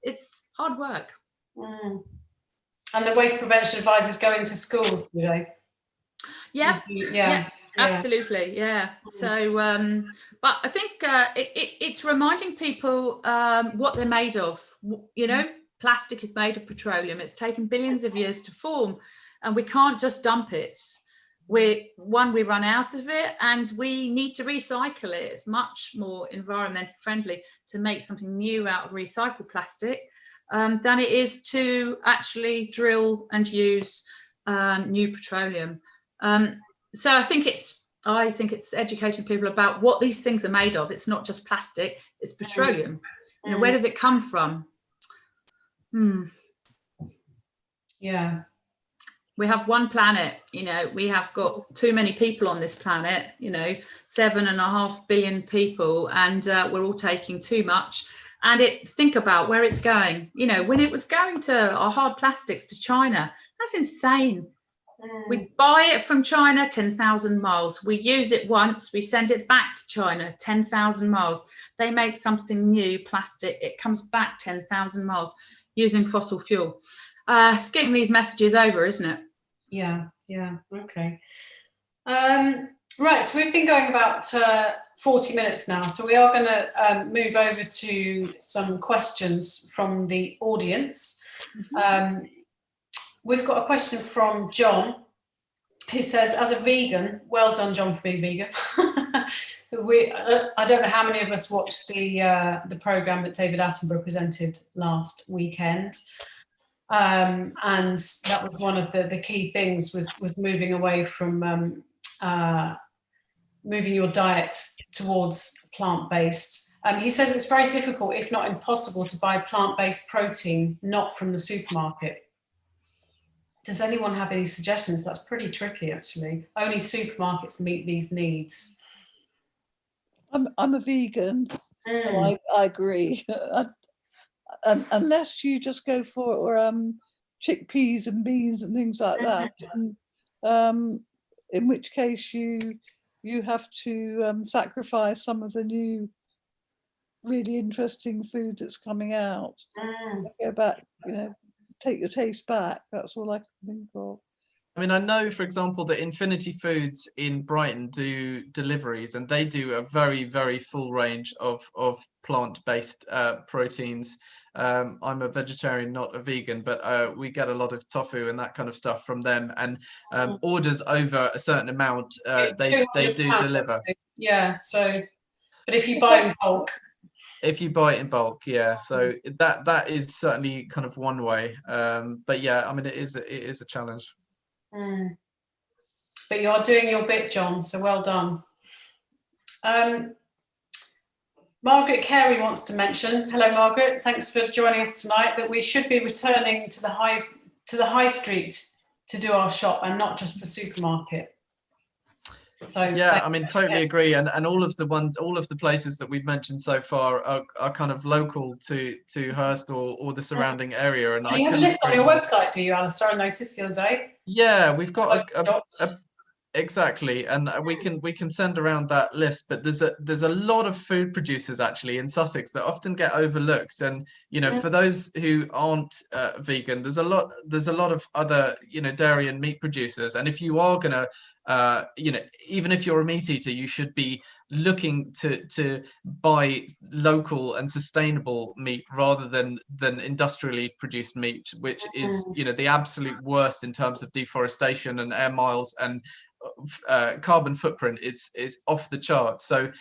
It's hard work. And the waste prevention advisors go into schools, do they? Yeah. Absolutely, yeah. So, but I think it's reminding people what they're made of. You know, plastic is made of petroleum. It's taken billions of years to form, and we can't just dump it. We run out of it, and we need to recycle it. It's much more environmentally friendly to make something new out of recycled plastic than it is to actually drill and use new petroleum. So I think it's educating people about what these things are made of. It's not just plastic, it's petroleum. You know, where does it come from? Yeah. We have one planet, you know, we have got too many people on this planet, you know, 7.5 billion people, and we're all taking too much. And think about where it's going. You know, when it was going to our hard plastics to China, that's insane. We buy it from China 10,000 miles. We use it once, we send it back to China 10,000 miles. They make something new, plastic, it comes back 10,000 miles using fossil fuel. It's getting these messages over, isn't it? Yeah, okay. Right, so we've been going about 40 minutes now, so we are going to move over to some questions from the audience. We've got a question from John, who says, as a vegan, well done, John, for being vegan. I don't know how many of us watched the programme that David Attenborough presented last weekend. And that was one of the key things was moving away from moving your diet towards plant-based. He says it's very difficult, if not impossible, to buy plant-based protein not from the supermarket. Does anyone have any suggestions? That's pretty tricky, actually. Only supermarkets meet these needs. I'm a vegan, and I agree. Unless you just go for chickpeas and beans and things like that, and, in which case you have to sacrifice some of the new really interesting food that's coming out. Go back, you know, take your taste back. That's all I can think of. I mean, I know, for example, that Infinity Foods in Brighton do deliveries, and they do a very, very full range of plant-based proteins. I'm a vegetarian, not a vegan, but we get a lot of tofu and that kind of stuff from them, and orders over a certain amount, they do deliver. Yeah, so, but if you buy in bulk. If you buy it in bulk, yeah, so that is certainly kind of one way, but yeah, I mean, it is a challenge. But you are doing your bit, John, so well done. Margaret Carey wants to mention, hello Margaret, thanks for joining us tonight, that we should be returning to the high street to do our shop and not just the supermarket. So yeah, I mean, totally agree, and all of the places that we've mentioned so far are kind of local to Hurst or the surrounding area. And you have a list on your website, do you, Alistair? I noticed the other day. Yeah, we've got exactly, and we can send around that list. But there's a lot of food producers actually in Sussex that often get overlooked, and you know, for those who aren't vegan, there's a lot of other, you know, dairy and meat producers. And if you are gonna you know, even if you're a meat eater, you should be looking to buy local and sustainable meat rather than industrially produced meat, which is, you know, the absolute worst in terms of deforestation and air miles, and carbon footprint is off the charts. So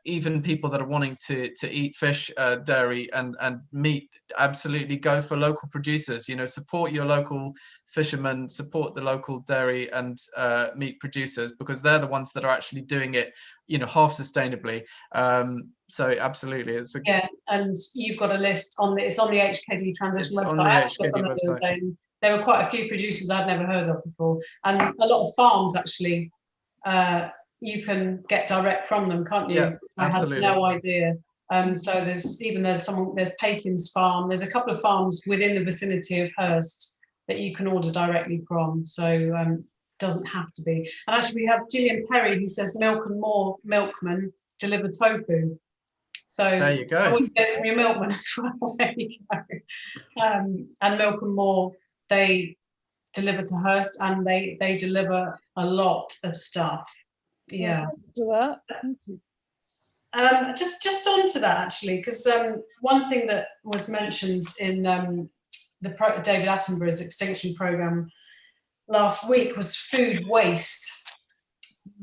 even people that are wanting to eat fish, dairy and meat, absolutely go for local producers. You know, support your local fishermen, support the local dairy and meat producers, because they're the ones that are actually doing it, you know, half sustainably. So absolutely, it's yeah. And you've got a list on it's on the HKD Transition website. On the HKD website. There were quite a few producers I'd never heard of before, and a lot of farms actually. You can get direct from them, can't you? Yeah, absolutely. I had no idea. So there's Pakin's farm. There's a couple of farms within the vicinity of Hurst that you can order directly from. So it doesn't have to be. And actually, we have Gillian Perry who says Milk and More milkmen deliver tofu. So there you go. Always get from your milkman as well. There you go. And Milk and More, they deliver to Hurst, and they deliver a lot of stuff. Yeah. Just onto that actually, because one thing that was mentioned in David Attenborough's Extinction Programme last week was food waste.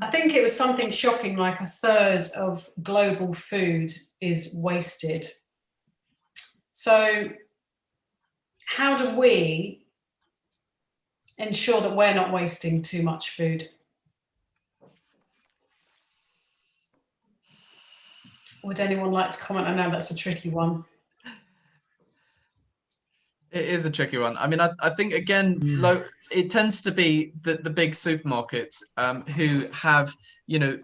I think it was something shocking, like 1/3 of global food is wasted. So how do we ensure that we're not wasting too much food? Would anyone like to comment? I know that's a tricky one. It is a tricky one. I mean, I think again, it tends to be the big supermarkets who have, you know,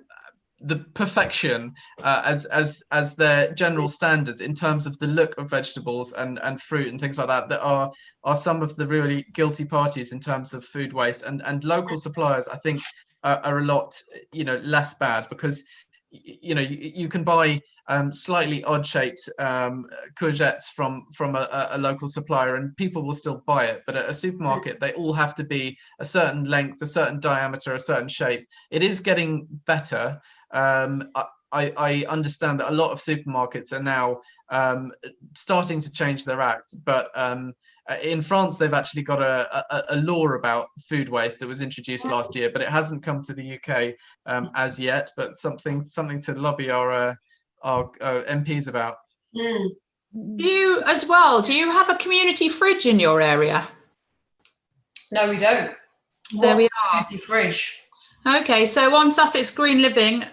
the perfection as their general standards in terms of the look of vegetables and fruit and things like that, that are some of the really guilty parties in terms of food waste. And local suppliers, I think, are a lot, you know, less bad, because you know, you can buy slightly odd-shaped courgettes from a local supplier, and people will still buy it. But at a supermarket, they all have to be a certain length, a certain diameter, a certain shape. It is getting better. I understand that a lot of supermarkets are now starting to change their act, but in France, they've actually got a law about food waste that was introduced last year, but it hasn't come to the UK as yet. But something to lobby our MPs about. Do you have a community fridge in your area? No, we don't. There we are. Community fridge. Okay, so on Sussex Green Living,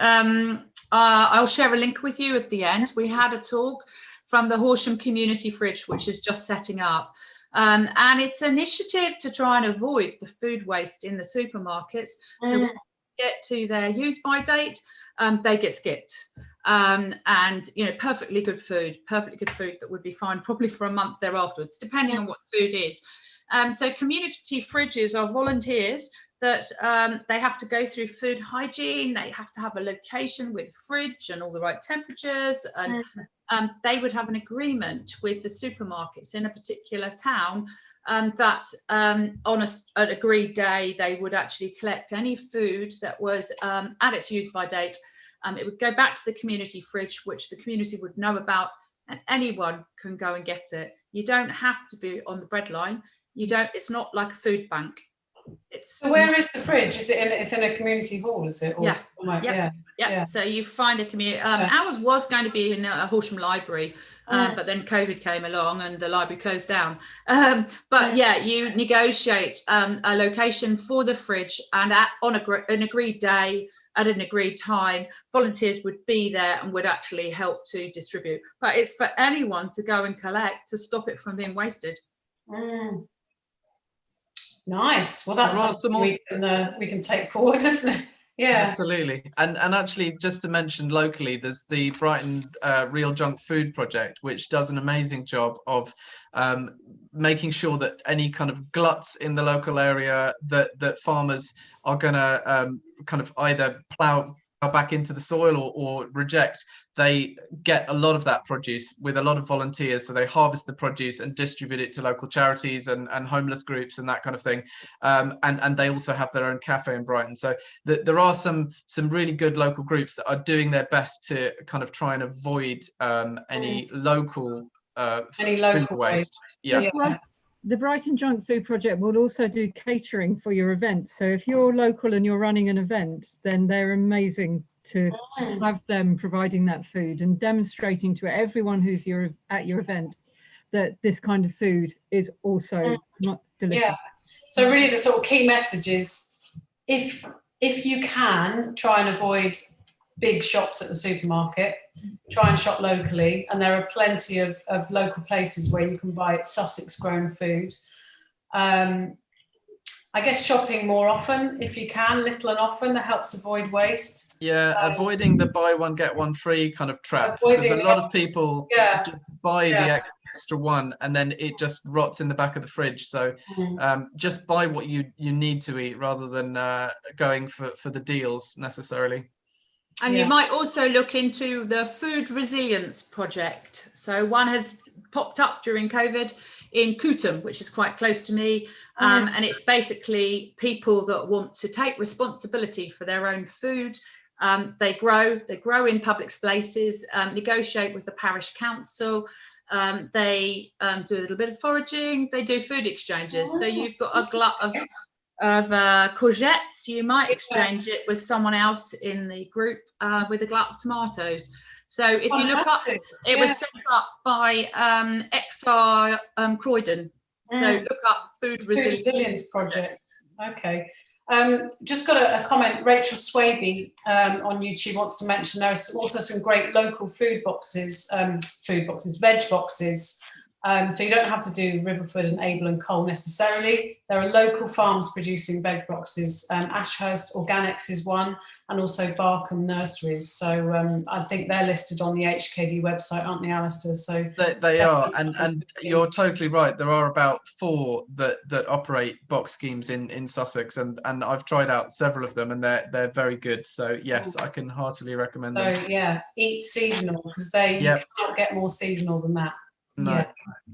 I'll share a link with you at the end. We had a talk from the Horsham Community Fridge, which is just setting up. And it's an initiative to try and avoid the food waste in the supermarkets. So when they get to their use by date, they get skipped. And, you know, perfectly good food that would be fine probably for a month thereafterwards, depending on what food is. So community fridges are volunteers that they have to go through food hygiene, they have to have a location with fridge and all the right temperatures, and they would have an agreement with the supermarkets in a particular town that on an agreed day they would actually collect any food that was at its use by date. It would go back to the community fridge, which the community would know about, and anyone can go and get it. You don't have to be on the bread line. It's not like a food bank. So where is the fridge? Is it it's in a community hall, is it? Or, yeah. So you find a community. Ours was going to be in a Horsham library, but then COVID came along and the library closed down. But yeah, you negotiate a location for the fridge, and on an agreed day, at an agreed time, volunteers would be there and would actually help to distribute. But it's for anyone to go and collect to stop it from being wasted. Nice. Well, that's something we can take forward, isn't it? Yeah, absolutely. And actually, just to mention locally, there's the Brighton Real Junk Food Project, which does an amazing job of making sure that any kind of gluts in the local area that farmers are going to kind of either plough back into the soil or reject, they get a lot of that produce with a lot of volunteers. So they harvest the produce and distribute it to local charities and homeless groups and that kind of thing. And they also have their own cafe in Brighton. So there are some really good local groups that are doing their best to kind of try and avoid any local food waste. Yeah. The Brighton Junk Food Project will also do catering for your events. So if you're local and you're running an event, then they're amazing to have them providing that food and demonstrating to everyone who's at your event that this kind of food is also not delicious. Yeah. So really the sort of key message is if you can, try and avoid big shops at the supermarket, try and shop locally, and there are plenty of local places where you can buy Sussex grown food. I guess shopping more often if you can, little and often, that helps avoid waste. Yeah, avoiding the buy one get one free kind of trap, because a lot of people just buy the extra one and then it just rots in the back of the fridge. So just buy what you need to eat rather than going for the deals necessarily. And you might also look into the Food Resilience Project. So one has popped up during COVID in Cootham, which is quite close to me. And it's basically people that want to take responsibility for their own food. They grow in public spaces, negotiate with the parish council. They do a little bit of foraging. They do food exchanges. So you've got a glut of courgettes, you might exchange it with someone else in the group with a glut of tomatoes. So if you look up, it was set up by XR Croydon. So look up Food Resilience Project. Okay. Just got a comment. Rachel Swaby on YouTube wants to mention there's also some great local food boxes, veg boxes So you don't have to do Riverford and Able and Cole necessarily. There are local farms producing veg boxes. Ashurst Organics is one, and also Barkham Nurseries. So I think they're listed on the HKD website, aren't they, Alistair? So they are, and you're totally right. There are about 4 that operate box schemes in Sussex, and I've tried out several of them, and they're very good. So yes, I can heartily recommend them. So yeah, eat seasonal, because you cannot get more seasonal than that. No. Yeah,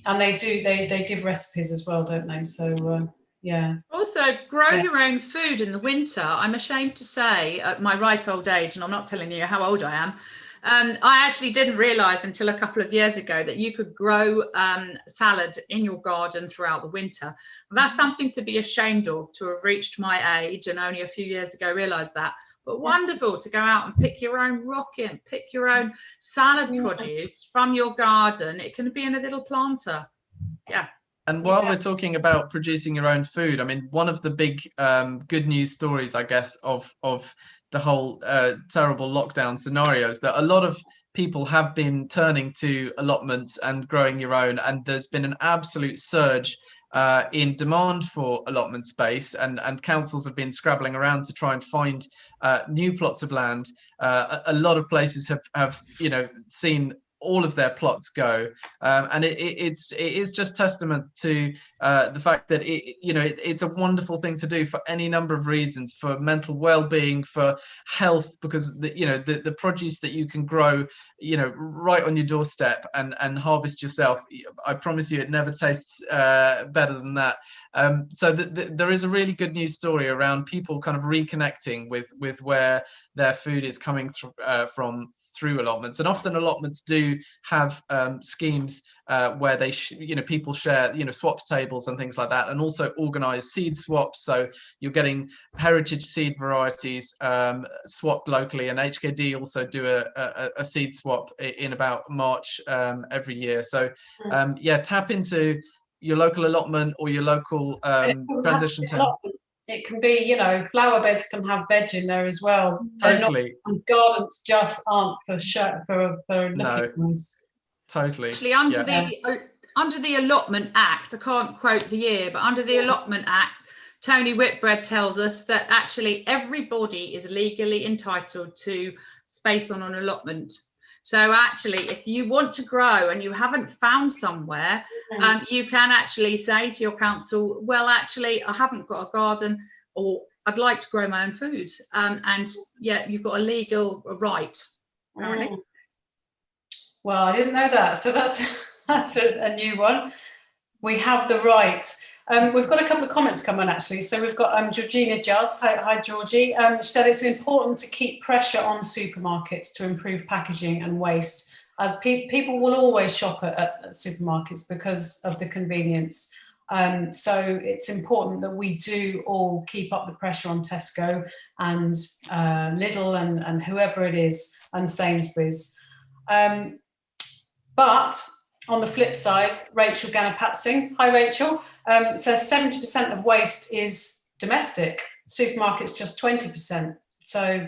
and they give recipes as well, don't they? So yeah. Also, grow your own food in the winter. I'm ashamed to say, at my right old age, and I'm not telling you how old I am, I actually didn't realise until a couple of years ago that you could grow salad in your garden throughout the winter. And that's something to be ashamed of, to have reached my age and only a few years ago realised that. But wonderful to go out and pick your own rocket, pick your own salad produce from your garden. It can be in a little planter. Yeah. And while we're talking about producing your own food, I mean, one of the big good news stories, I guess, of the whole terrible lockdown scenarios, that a lot of people have been turning to allotments and growing your own, and there's been an absolute surge in demand for allotment space, and councils have been scrabbling around to try and find new plots of land. A lot of places have seen all of their plots go, and it is just testament to the fact that it's a wonderful thing to do for any number of reasons, for mental well-being, for health, because the produce that you can grow right on your doorstep and harvest yourself, I promise you it never tastes better than that. So there is a really good news story around people kind of reconnecting with where their food is coming from through allotments. And often allotments do have schemes where they people share swaps tables and things like that, and also organize seed swaps, so you're getting heritage seed varieties swapped locally. And HKD also do a seed swap in about March every year. So tap into your local allotment or your local transition town. It can be, flower beds can have veg in there as well. Totally. And gardens just aren't for looking nice. Totally. Actually, under the Allotment Act, I can't quote the year, but under the Allotment Act, Tony Whitbread tells us that actually everybody is legally entitled to space on an allotment. So actually, if you want to grow and you haven't found somewhere, you can actually say to your council, well, actually, I haven't got a garden, or I'd like to grow my own food. And yeah, you've got a legal right, apparently. Well, I didn't know that. So that's a new one. We have the right. We've got a couple of comments coming actually. So we've got Georgina Judd. Hi Georgie. She said it's important to keep pressure on supermarkets to improve packaging and waste, as people will always shop at supermarkets because of the convenience. So it's important that we do all keep up the pressure on Tesco and Lidl and whoever it is, and Sainsbury's. But on the flip side, Rachel Ganapatsing, hi Rachel, says 70% of waste is domestic. Supermarkets just 20%. So,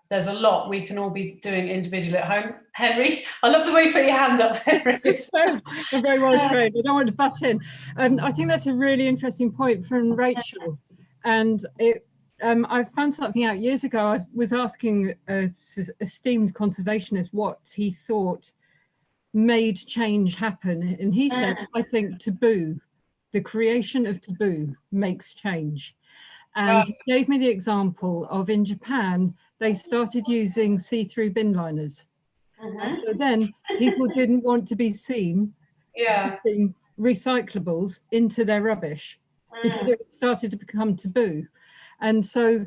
there's a lot we can all be doing individually at home. Henry, I love the way you put your hand up, Henry. You're very well trained. I don't want to butt in. I think that's a really interesting point from Rachel. And I found something out years ago. I was asking an esteemed conservationist what he thought made change happen, and he said, I think Taboo, the creation of Taboo, makes change. And he gave me the example of, in Japan, they started using see-through bin liners. And so then people didn't want to be seen putting recyclables into their rubbish because it started to become taboo. And so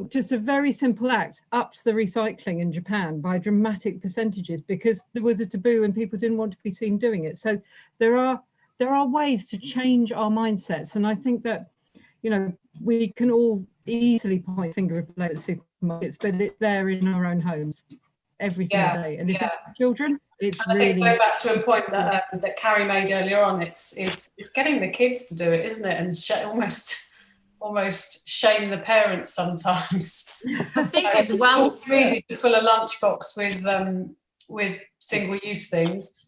just a very simple act upped the recycling in Japan by dramatic percentages, because there was a taboo and people didn't want to be seen doing it. So there are ways to change our mindsets, and I think that we can all easily point a finger at supermarkets, but it's there in our own homes every single day. And if it's children, it's really. I think go back to a point that Carrie made earlier on. It's getting the kids to do it, isn't it? And almost shame the parents sometimes. I think it's well easy to fill a lunchbox with single-use things.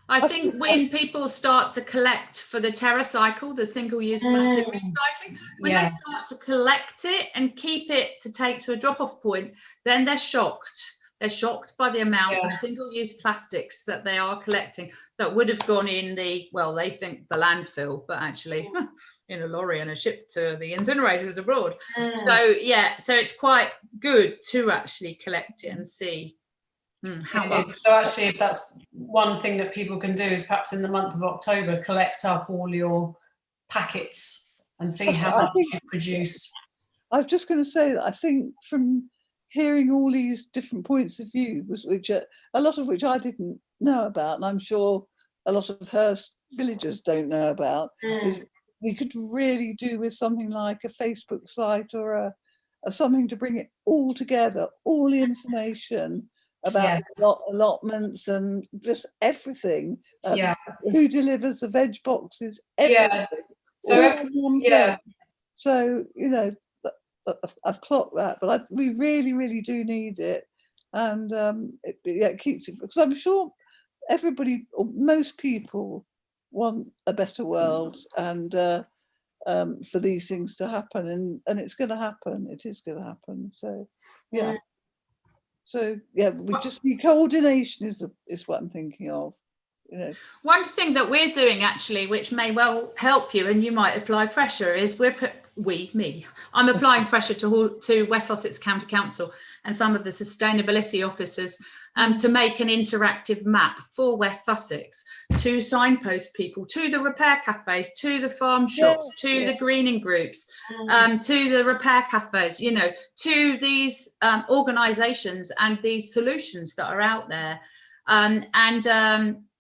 I think when people start to collect for the TerraCycle, the single-use plastic recycling, when they start to collect it and keep it to take to a drop-off point, then they're shocked. They're shocked by the amount of single-use plastics that they are collecting that would have gone in the, well, they think the landfill, but actually in a lorry and a ship to the incinerators abroad. So yeah, so it's quite good to actually collect it and see how much. So actually, if that's one thing that people can do, is perhaps in the month of October, collect up all your packets and see how much you produced. I was just going to say that I think from hearing all these different points of view, which a lot of which I didn't know about, and I'm sure a lot of Hurst villagers don't know about, is we could really do with something like a Facebook site or a something to bring it all together, all the information about allotments and just everything. Who delivers the veg boxes? Everything. So you know, I've clocked that, but we really, really do need it, and it keeps it, because I'm sure everybody, or most people, want a better world, and for these things to happen, and it's going to happen. It is going to happen. So yeah. So yeah, we just need coordination is what I'm thinking of. You know. One thing that we're doing actually, which may well help you, and you might apply pressure, is I'm applying pressure to West Sussex County Council and some of the sustainability officers to make an interactive map for West Sussex to signpost people to the repair cafes, to the farm shops, to the greening groups, to the repair cafes, you know, to these organisations and these solutions that are out there.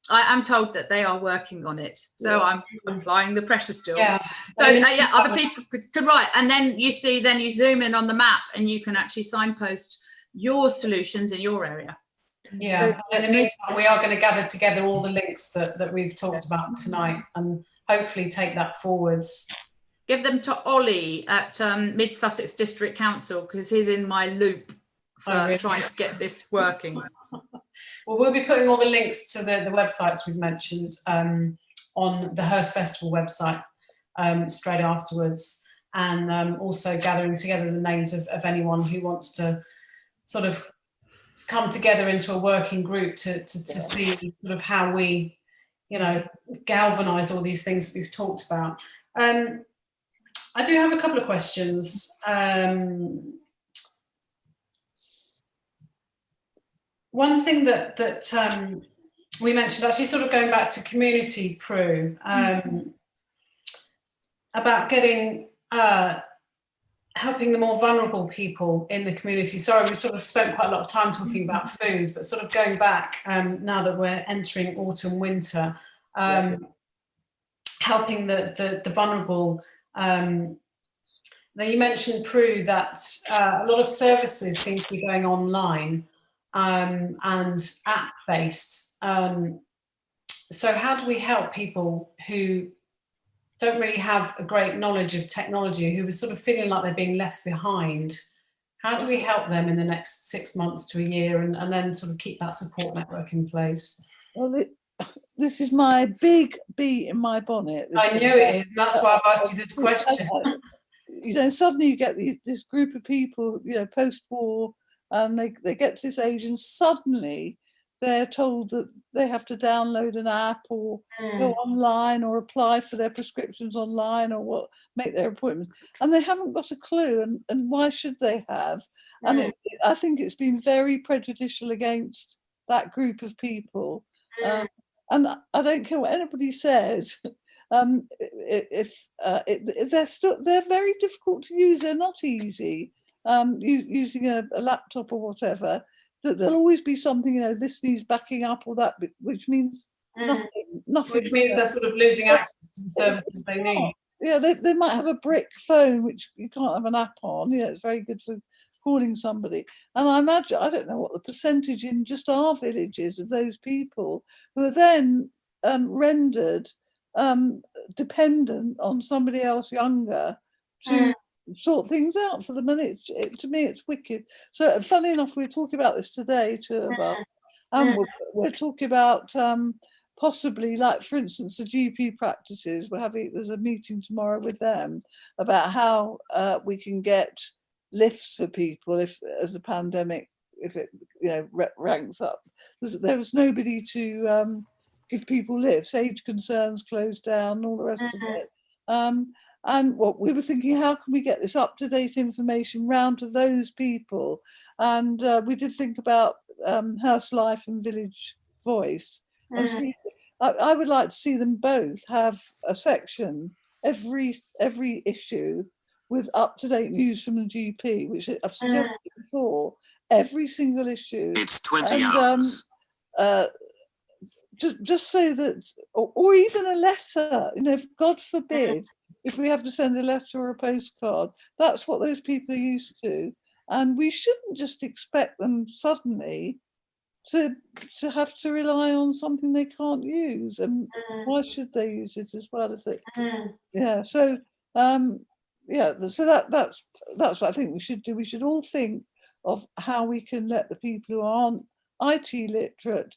I'm told that they are working on it, so I'm applying the pressure still. So other people could write, and then you zoom in on the map, and you can actually signpost your solutions in your area. Yeah, so, in the meantime, we are going to gather together all the links that we've talked about tonight, and hopefully take that forwards. Give them to Ollie at Mid Sussex District Council, because he's in my loop for trying to get this working. Well, we'll be putting all the links to the websites we've mentioned on the Hurst Festival website straight afterwards, and also gathering together the names of anyone who wants to sort of come together into a working group to see sort of how we, you know, galvanise all these things that we've talked about. I do have a couple of questions. One thing that we mentioned, actually sort of going back to community Prue, about getting, helping the more vulnerable people in the community. Sorry, we sort of spent quite a lot of time talking about food, but sort of going back now that we're entering autumn, winter, helping the vulnerable. Now you mentioned, Prue, that a lot of services seem to be going online. And app-based. So how do we help people who don't really have a great knowledge of technology, who are sort of feeling like they're being left behind? How do we help them in the next 6 months to a year, and then sort of keep that support network in place? Well, this is my big bee in my bonnet. I knew it is. That's why I've asked you this question. You know, suddenly you get this group of people, you know, post-war, and they get to this age, and suddenly they're told that they have to download an app or go online or apply for their prescriptions online or make their appointments, and they haven't got a clue, and why should they have? And I think it's been very prejudicial against that group of people, and I don't care what anybody says. If they're very difficult to use, they're not easy. Using a laptop or whatever, that there'll always be something, you know, this needs backing up or that, which means nothing. Which means they're sort of losing access to the services they need. Yeah, they might have a brick phone which you can't have an app on. Yeah, it's very good for calling somebody. And I imagine, I don't know what the percentage in just our village is of those people who are then rendered dependent on somebody else younger to sort things out for them, and to me it's wicked. So funny enough, we're talking about this today too, about we're talking about possibly, like for instance, the GP practices, there's a meeting tomorrow with them about how we can get lifts for people as the pandemic, if it ranks up. There was nobody to give people lifts, age concerns closed down, all the rest of it. And what we were thinking, how can we get this up-to-date information round to those people? And we did think about Hurst Life and Village Voice. I would like to see them both have a section every issue with up-to-date news from the GP, which I've suggested before. Every single issue. It's 20 hours. Just so that, or even a letter. If God forbid, if we have to send a letter or a postcard, that's what those people are used to, and we shouldn't just expect them suddenly to have to rely on something they can't use. And why should they use it as well if they so that's what I think we should do. We should all think of how we can let the people who aren't IT literate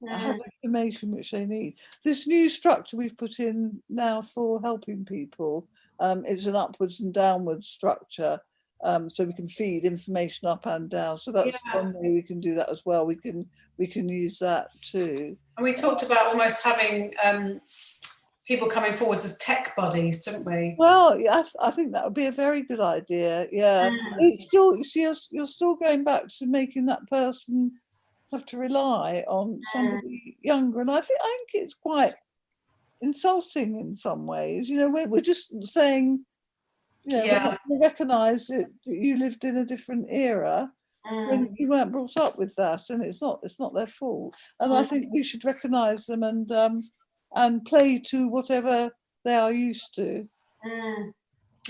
have information which they need. This new structure we've put in now for helping people, it's an upwards and downwards structure, so we can feed information up and down. So that's one way we can do that as well. We can use that too. And we talked about almost having people coming forwards as tech buddies, didn't we? Well, yeah, I think that would be a very good idea. Yeah, it's still, you're still going back to making that person have to rely on somebody younger, and I think it's quite insulting in some ways. We're just saying, we recognise that you lived in a different era when you weren't brought up with that, and it's not their fault. And I think we should recognise them and play to whatever they are used to.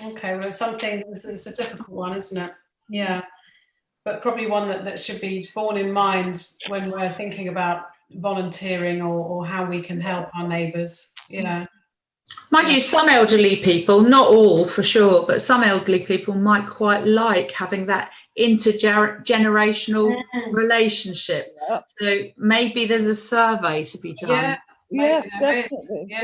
Okay, well, it's a difficult one, isn't it? Yeah. But probably one that should be borne in mind when we're thinking about volunteering or how we can help our neighbours. Mind you, some elderly people, not all for sure, but some elderly people might quite like having that intergenerational relationship. So maybe there's a survey to be done. Yeah, definitely.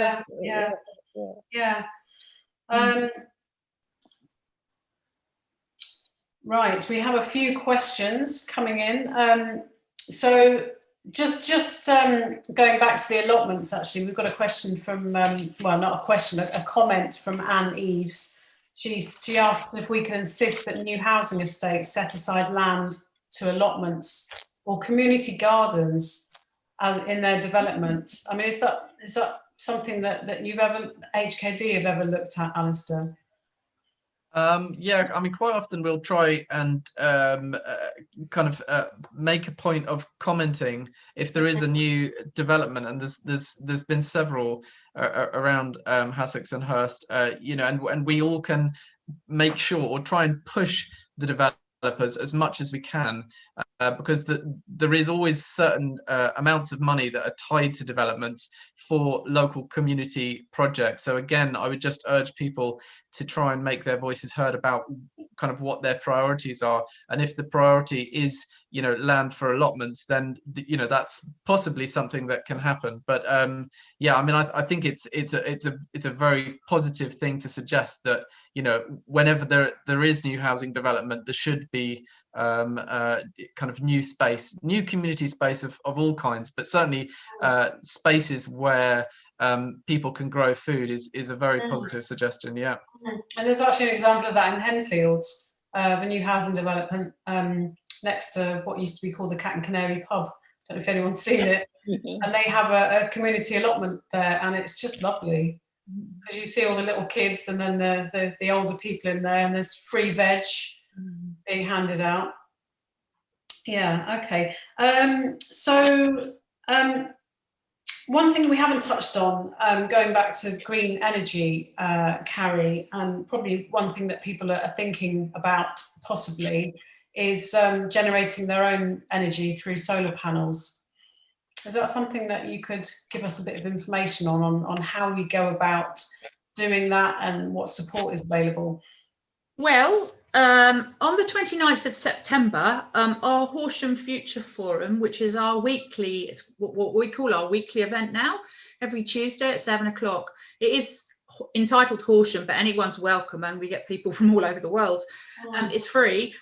Right, we have a few questions coming in. So just going back to the allotments, actually, we've got a question from, well, not a question, a comment from Anne Eves. She asks if we can insist that new housing estates set aside land to allotments or community gardens in their development. I mean, is that something that HKD have ever looked at, Alistair? Yeah, I mean, quite often we'll try and make a point of commenting if there is a new development, and there's been several around Hassocks and Hurst, and we all can make sure or try and push the developers as much as we can, because there is always certain amounts of money that are tied to developments for local community projects. So again, I would just urge people to try and make their voices heard about kind of what their priorities are, and if the priority is land for allotments, then that's possibly something that can happen. But yeah, I mean, I think it's a very positive thing to suggest that whenever there is new housing development, there should be kind of new community space of all kinds, but certainly spaces where people can grow food is a very positive suggestion. Yeah. And there's actually an example of that in Henfield, the new housing development next to what used to be called the Cat and Canary pub. Don't know if anyone's seen it. And they have a community allotment there, and it's just lovely because you see all the little kids and then the older people in there, and there's free veg being handed out. Yeah, okay. One thing we haven't touched on, going back to green energy, Carrie, and probably one thing that people are thinking about possibly is generating their own energy through solar panels. Is that something that you could give us a bit of information on how we go about doing that and what support is available? Well, On the 29th of September, our Horsham Future Forum, which is our weekly, it's what we call our weekly event now, every Tuesday at 7 o'clock. It is entitled Horsham, but anyone's welcome, and we get people from all over the world. It's free.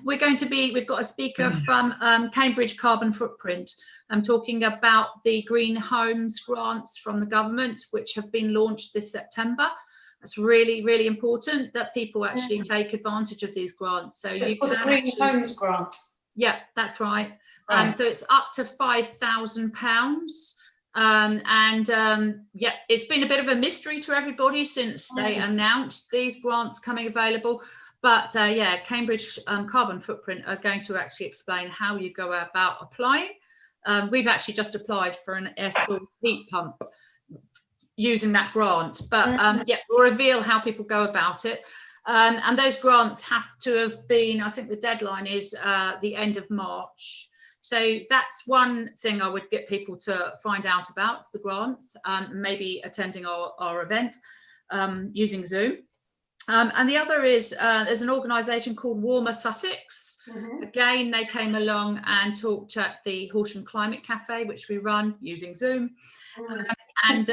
We've got a speaker from Cambridge Carbon Footprint. I'm talking about the green homes grants from the government, which have been launched this September. It's really, really important that people actually take advantage of these grants. So it's you called can the Green actually, Homes Grant. yeah, that's right. Right. So it's up to £5,000. Yeah, it's been a bit of a mystery to everybody since they announced these grants coming available. But yeah, Cambridge Carbon Footprint are going to actually explain how you go about applying. We've actually just applied for an air source heat pump using that grant, but yeah, we'll reveal how people go about it. And those grants have to have been, I think the deadline is the end of March. So that's one thing I would get people to find out about, the grants, maybe attending our event using Zoom. And the other is there's an organisation called Warmer Sussex. Again, they came along and talked at the Horsham Climate Cafe, which we run using Zoom. And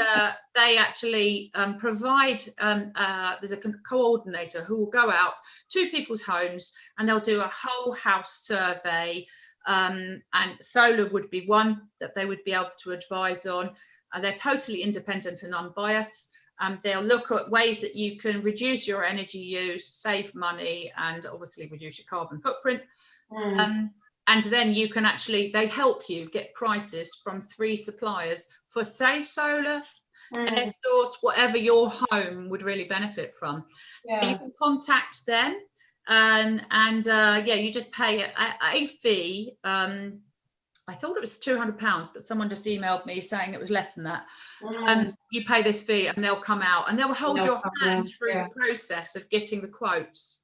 they actually provide, there's a coordinator who will go out to people's homes and they'll do a whole house survey. And solar would be one that they would be able to advise on. They're totally independent and unbiased. They'll look at ways that you can reduce your energy use, save money, and obviously reduce your carbon footprint. And then you can actually, they help you get prices from 3 suppliers for, say, solar, air source, whatever your home would really benefit from. So you can contact them and yeah, you just pay a fee. I thought it was £200, but someone just emailed me saying it was less than that. You pay this fee and they'll come out and they'll hold your hand through the process of getting the quotes.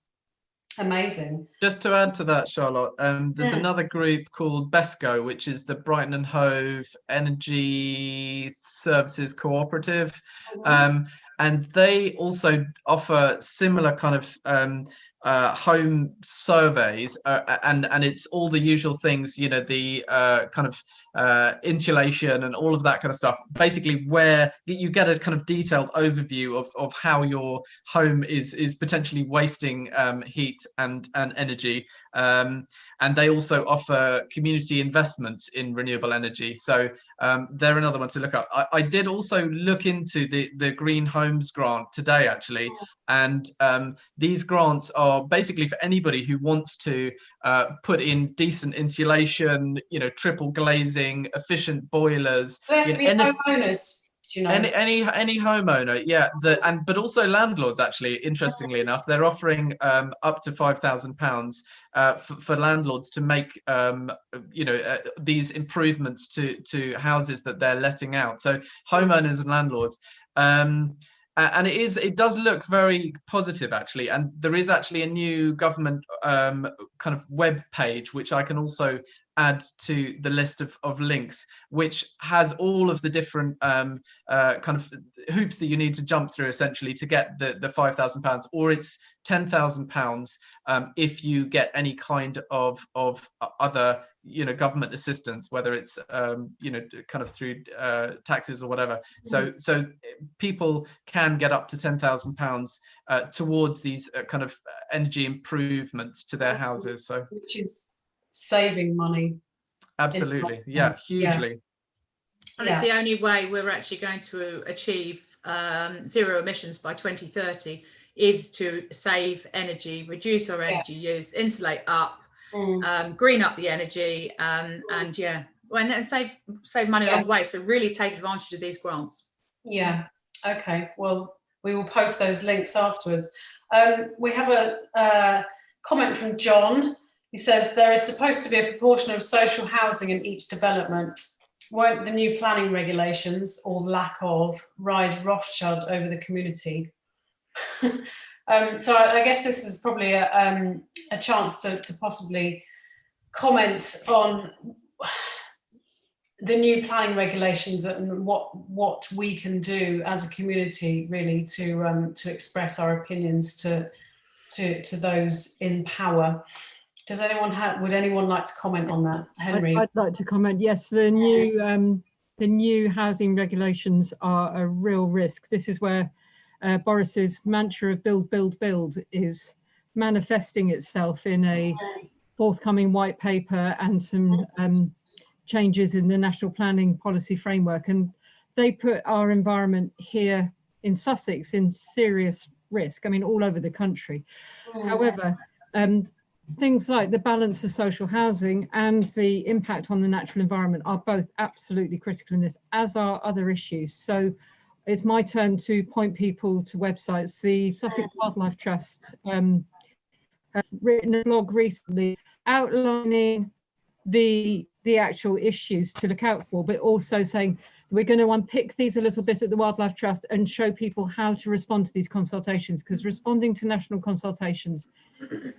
Amazing. Just to add to that, Charlotte, there's another group called BESCO, which is the Brighton and Hove Energy Services Cooperative. And they also offer similar kind of home surveys, and it's all the usual things, you know, the kind of insulation and all of that kind of stuff, basically where you get a kind of detailed overview of how your home is potentially wasting heat and energy. And they also offer community investments in renewable energy. So they're another one to look up. I did also look into the Green Homes Grant today, actually. And these grants are basically for anybody who wants to put in decent insulation, you know, triple glazing, efficient boilers. They have to be homeowners. Do you know? Any homeowner, yeah. But also landlords, actually, interestingly enough, they're offering up to £5,000 for landlords to make you know, these improvements to houses that they're letting out. So homeowners and landlords. And it does look very positive, actually. And there is actually a new government kind of web page, which I can also add to the list of links, which has all of the different kind of hoops that you need to jump through, essentially, to get the £5,000, or it's £10,000 if you get any kind of other, you know, government assistance, whether it's you know, kind of through taxes or whatever. So people can get up to £10,000 towards these kind of energy improvements to their houses. So which is saving money. Absolutely, yeah, hugely. And it's the only way we're actually going to achieve zero emissions by 2030 is to save energy, reduce our energy use, insulate up, green up the energy, and yeah, and then save money along the way. So really take advantage of these grants. Yeah. Okay. Well, we will post those links afterwards. We have a comment from John. He says there is supposed to be a proportion of social housing in each development. Won't the new planning regulations, or lack of, ride roughshod over the community? So I guess this is probably a chance to possibly comment on the new planning regulations and what we can do as a community, really, to express our opinions, to to those in power. Does anyone would anyone like to comment on that? Henry? I'd like to comment. Yes, the new housing regulations are a real risk. This is where Boris's mantra of build, build, build is manifesting itself in a forthcoming white paper and some changes in the national planning policy framework. And they put our environment here in Sussex in serious risk, I mean, all over the country. However, things like the balance of social housing and the impact on the natural environment are both absolutely critical in this, as are other issues. So it's my turn to point people to websites. The Sussex Wildlife Trust have written a blog recently outlining the actual issues to look out for, but also saying we're going to unpick these a little bit at the Wildlife Trust and show people how to respond to these consultations, because responding to national consultations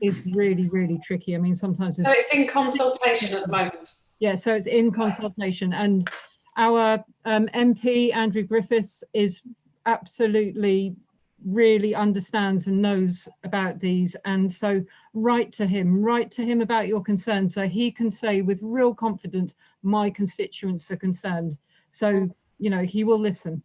is really, really tricky. I mean, sometimes so it's in consultation at the moment. Yeah, so it's in consultation, and our MP Andrew Griffiths is absolutely really understands and knows about these, and so write to him about your concerns so he can say with real confidence, my constituents are concerned. So, you know, he will listen.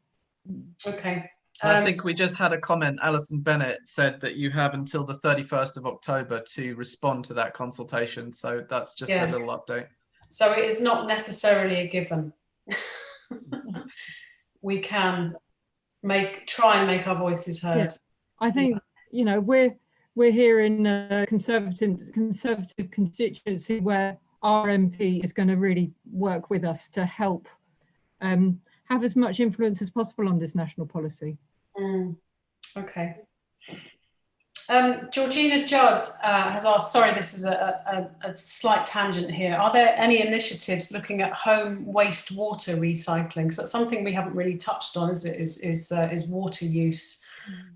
Okay. I think we just had a comment. Alison Bennett said that you have until the 31st of October to respond to that consultation. So that's just a little update. So it is not necessarily a given. We can try and make our voices heard. Yeah. I think, you know, we're here in a conservative constituency where our MP is going to really work with us to help have as much influence as possible on this national policy. Okay. Georgina Judd has asked, sorry, this is a slight tangent here. Are there any initiatives looking at home wastewater recycling? Because that's something we haven't really touched on, is it? Is water use,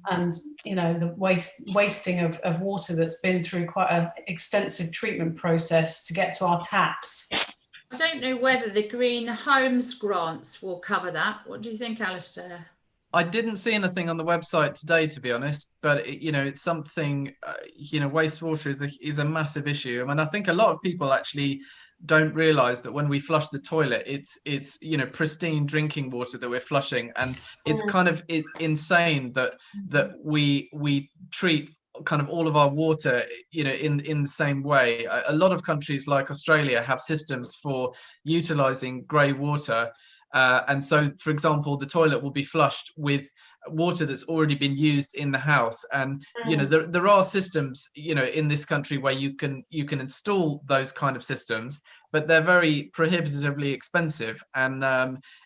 and you know, the wasting of water that's been through quite an extensive treatment process to get to our taps. I don't know whether the Green Homes grants will cover that. What do you think, Alistair? I didn't see anything on the website today, to be honest, but you know, it's something, you know, wastewater is a massive issue. I mean, I think a lot of people actually don't realize that when we flush the toilet, it's you know, pristine drinking water that we're flushing, and it's kind of insane that we treat kind of all of our water, you know, in the same way. A lot of countries like Australia have systems for utilizing grey water. And so, for example, the toilet will be flushed with water that's already been used in the house. And, you know, there are systems, you know, in this country where you can install those kind of systems, but they're very prohibitively expensive. And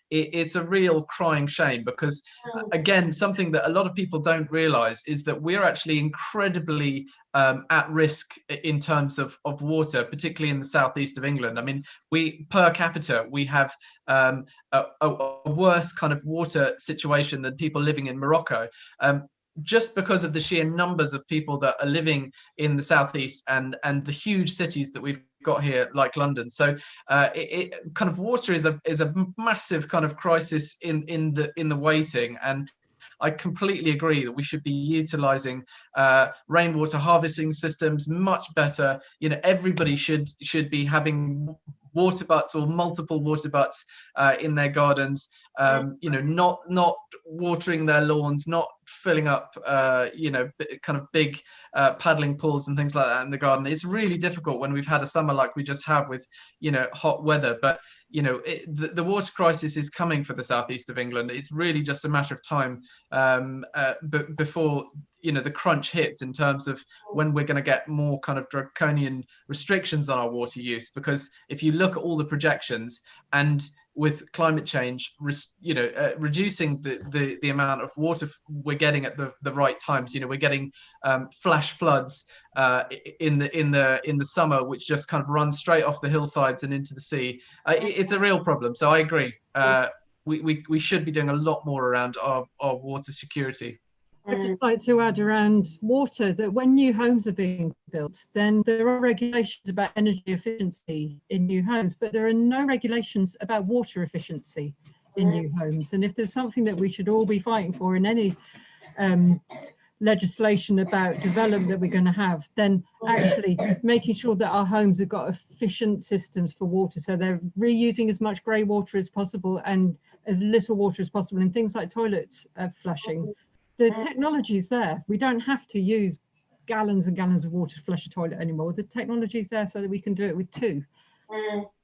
it's a real crying shame, because, again, something that a lot of people don't realize is that we're actually incredibly at risk in terms of water, particularly in the southeast of England. I mean, per capita, we have a worse kind of water situation than people living in Morocco, just because of the sheer numbers of people that are living in the southeast and the huge cities that we've got here, like London. So it kind of water is a massive kind of crisis in the waiting. And I completely agree that we should be utilizing rainwater harvesting systems much better. You know, everybody should be having water butts or multiple water butts in their gardens. You know, not watering their lawns, not filling up you know, kind of big paddling pools and things like that in the garden. It's really difficult when we've had a summer like we just have with, you know, hot weather. But you know, the water crisis is coming for the southeast of England. It's really just a matter of time before, you know, the crunch hits in terms of when we're going to get more kind of draconian restrictions on our water use. Because if you look at all the projections, and with climate change, you know, reducing the amount of water we're getting at the right times, you know, we're getting flash floods in the summer, which just kind of run straight off the hillsides and into the sea. It's a real problem. So I agree. We should be doing a lot more around our water security. I'd just like to add around water that when new homes are being built, then there are regulations about energy efficiency in new homes, but there are no regulations about water efficiency in new homes. And if there's something that we should all be fighting for in any legislation about development that we're going to have, then actually making sure that our homes have got efficient systems for water, so they're reusing as much grey water as possible and as little water as possible in things like toilet flushing. The technology is there. We don't have to use gallons and gallons of water to flush a toilet anymore. The technology is there so that we can do it with 2.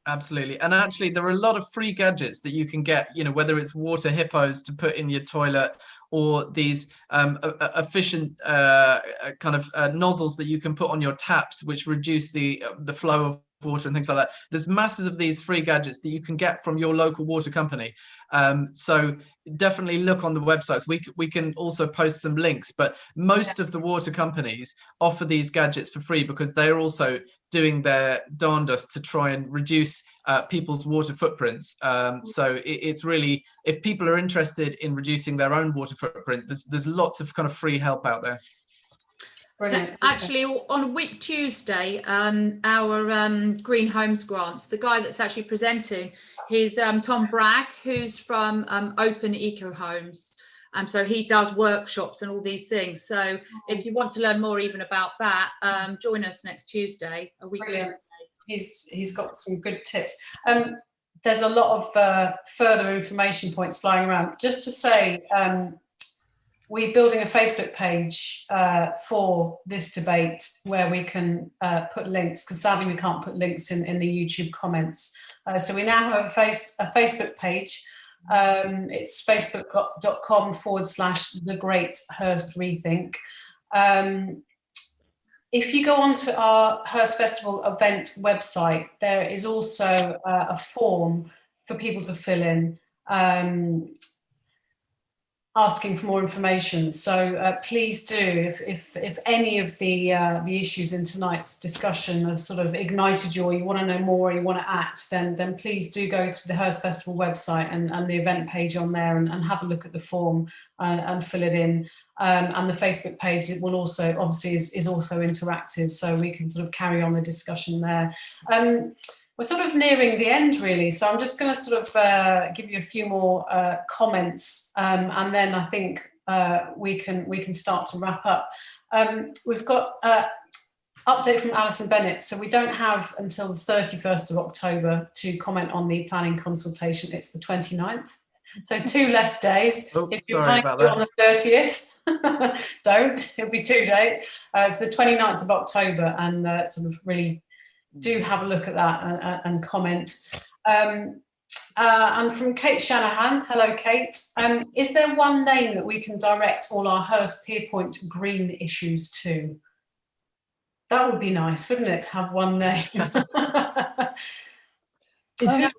Absolutely. And actually, there are a lot of free gadgets that you can get, you know, whether it's water hippos to put in your toilet, or these efficient kind of nozzles that you can put on your taps, which reduce the flow of water and things like that. There's masses of these free gadgets that you can get from your local water company. So definitely look on the websites. We can also post some links, but most of the water companies offer these gadgets for free because they're also doing their darndest to try and reduce people's water footprints. So it's really, if people are interested in reducing their own water footprint, there's lots of kind of free help out there. Brilliant. Actually, on a week Tuesday, our Green Homes grants, the guy that's actually presenting, he's Tom Bragg, who's from Open Eco Homes. So he does workshops and all these things. So if you want to learn more even about that, join us next Tuesday, a week Brilliant. Tuesday. He's got some good tips. There's a lot of further information points flying around. Just to say, we're building a Facebook page for this debate where we can put links, because sadly we can't put links in the YouTube comments. So we now have a Facebook page. It's facebook.com/The Great Hurst Rethink. If you go onto our Hurst Festival event website, there is also a form for people to fill in, asking for more information. So please do, if any of the issues in tonight's discussion have sort of ignited you, or you want to know more, or you want to act, then please do go to the Hurst Festival website and the event page on there and have a look at the form and fill it in. And the Facebook page, it will also, obviously, is also interactive, so we can sort of carry on the discussion there. We're sort of nearing the end, really, so I'm just going to sort of give you a few more comments, and then I think we can start to wrap up. We've got update from Alison Bennett, so we don't have until the 31st of October to comment on the planning consultation. It's the 29th, so 2 less days. Oh, if you're sorry planning about to do it that. on the 30th, don't, it'll be too late. It's the 29th of October, and sort of really do have a look at that and comment. And from Kate Shanahan, hello Kate, is there one name that we can direct all our Hurst Pierpoint green issues to? That would be nice, wouldn't it, to have one name? Is that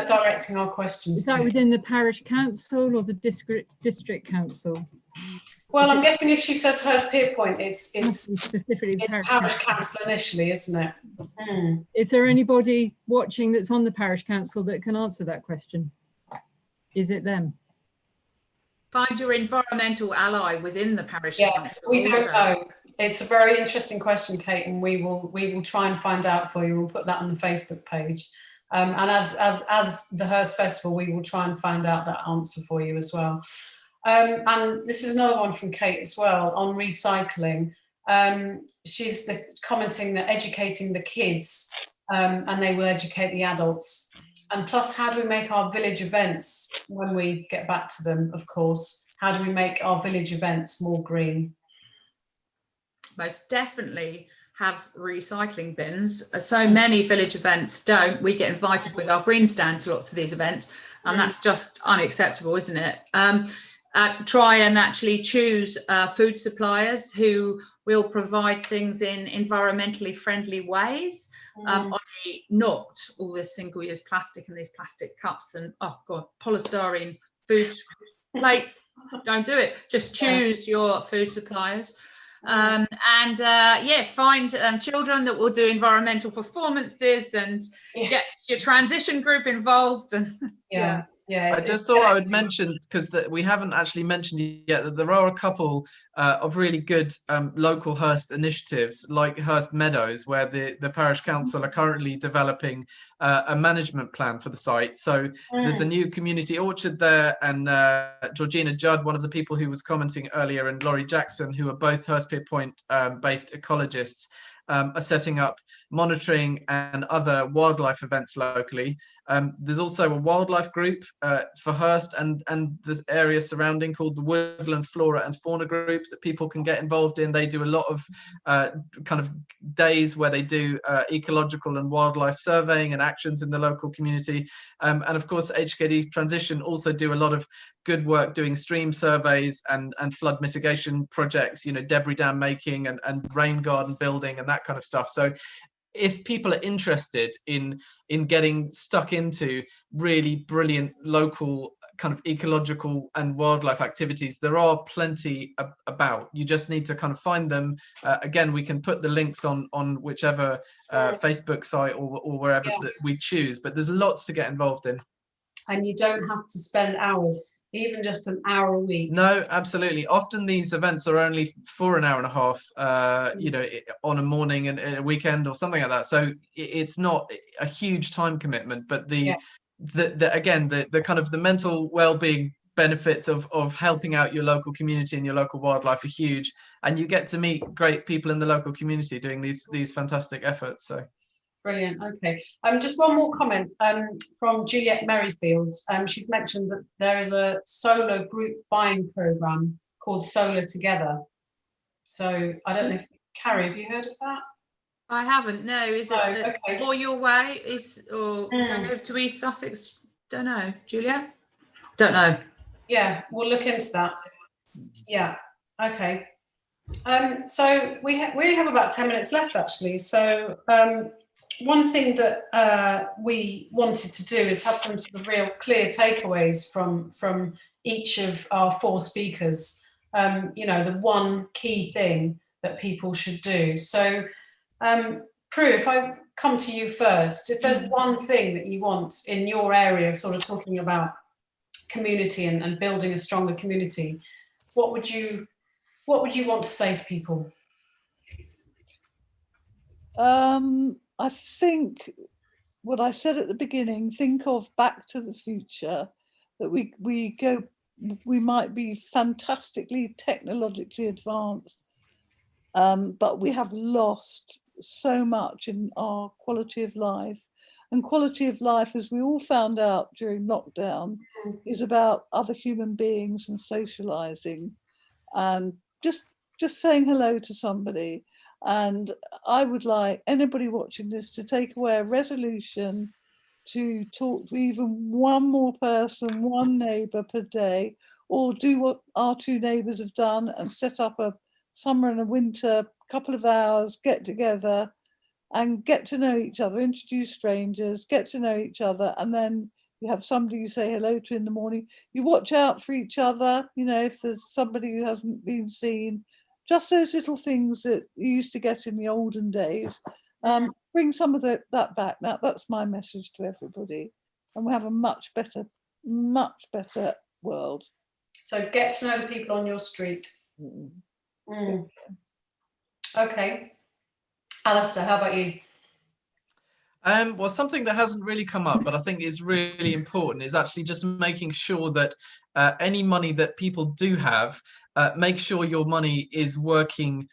directing our questions is that to? within the parish council or the district council? Well, I'm guessing if she says Hurst Pierpoint, it's specifically the parish council initially, isn't it? Mm. Is there anybody watching that's on the parish council that can answer that question? Is it them? Find your environmental ally within the parish Yes, council. we don't know. It's a very interesting question, Kate, and we will try and find out for you. We'll put that on the Facebook page. And as the Hurst Festival, we will try and find out that answer for you as well. And this is another one from Kate as well on recycling. She's commenting that educating the kids and they will educate the adults. And plus, how do we make our village events, when we get back to them, of course, how do we make our village events more green? Most definitely have recycling bins. So many village events don't. We get invited with our green stand to lots of these events, and that's just unacceptable, isn't it? Try and actually choose food suppliers who will provide things in environmentally friendly ways, i.e. not all this single-use plastic and these plastic cups and, oh God, polystyrene food plates. Don't do it. Just choose your food suppliers. Find children that will do environmental performances and get your transition group involved. And Yeah, I just thought I would mention, because we haven't actually mentioned yet, that there are a couple of really good local Hurst initiatives, like Hurst Meadows, where the parish council are currently developing a management plan for the site. So there's a new community orchard there, and Georgina Judd, one of the people who was commenting earlier, and Laurie Jackson, who are both Hurstpierpoint based ecologists, are setting up monitoring and other wildlife events locally. There's also a wildlife group for Hurst and the area surrounding, called the Woodland Flora and Fauna Group, that people can get involved in. They do a lot of kind of days where they do ecological and wildlife surveying and actions in the local community. And of course, HKD Transition also do a lot of good work doing stream surveys and flood mitigation projects, you know, debris dam making and rain garden building and that kind of stuff. So if people are interested in getting stuck into really brilliant local kind of ecological and wildlife activities, there are plenty about. You just need to kind of find them. Again, we can put the links on whichever Facebook site or wherever that we choose, but there's lots to get involved in. And you don't have to spend hours, even just an hour a week. No, absolutely. Often these events are only for an hour and a half, you know, on a morning and a weekend or something like that. So it's not a huge time commitment, but the kind of the mental well-being benefits of helping out your local community and your local wildlife are huge, and you get to meet great people in the local community doing these fantastic efforts. So. Brilliant. Okay. Just one more comment from Juliet Merrifield. She's mentioned that there is a solar group buying program called Solar Together. So I don't know if Carrie, have you heard of that? I haven't. No. Is it Or Your Way? Or going over to East Sussex? Don't know. Juliet? Don't know. Yeah, we'll look into that. Yeah. Okay. So we have about 10 minutes left, actually. So one thing that we wanted to do is have some sort of real clear takeaways from each of our 4 speakers. You know, the one key thing that people should do. So, Prue, if I come to you first, if there's one thing that you want in your area, sort of talking about community and building a stronger community, what would you want to say to people? I think what I said at the beginning, think of Back to the Future, that we might be fantastically technologically advanced, but we have lost so much in our quality of life. And quality of life, as we all found out during lockdown, is about other human beings and socializing and just saying hello to somebody. And I would like anybody watching this to take away a resolution to talk to even one more person, one neighbour per day, or do what our 2 neighbours have done and set up a summer and a winter couple of hours, get together and get to know each other, introduce strangers, get to know each other, and then you have somebody you say hello to in the morning. You watch out for each other, you know, if there's somebody who hasn't been seen. Just those little things that you used to get in the olden days. Bring some of that back. Now, that's my message to everybody. And we have a much better world. So get to know the people on your street. Okay. Alistair, how about you? Well, something that hasn't really come up, but I think is really important, is actually just making sure that any money that people do have, make sure your money is working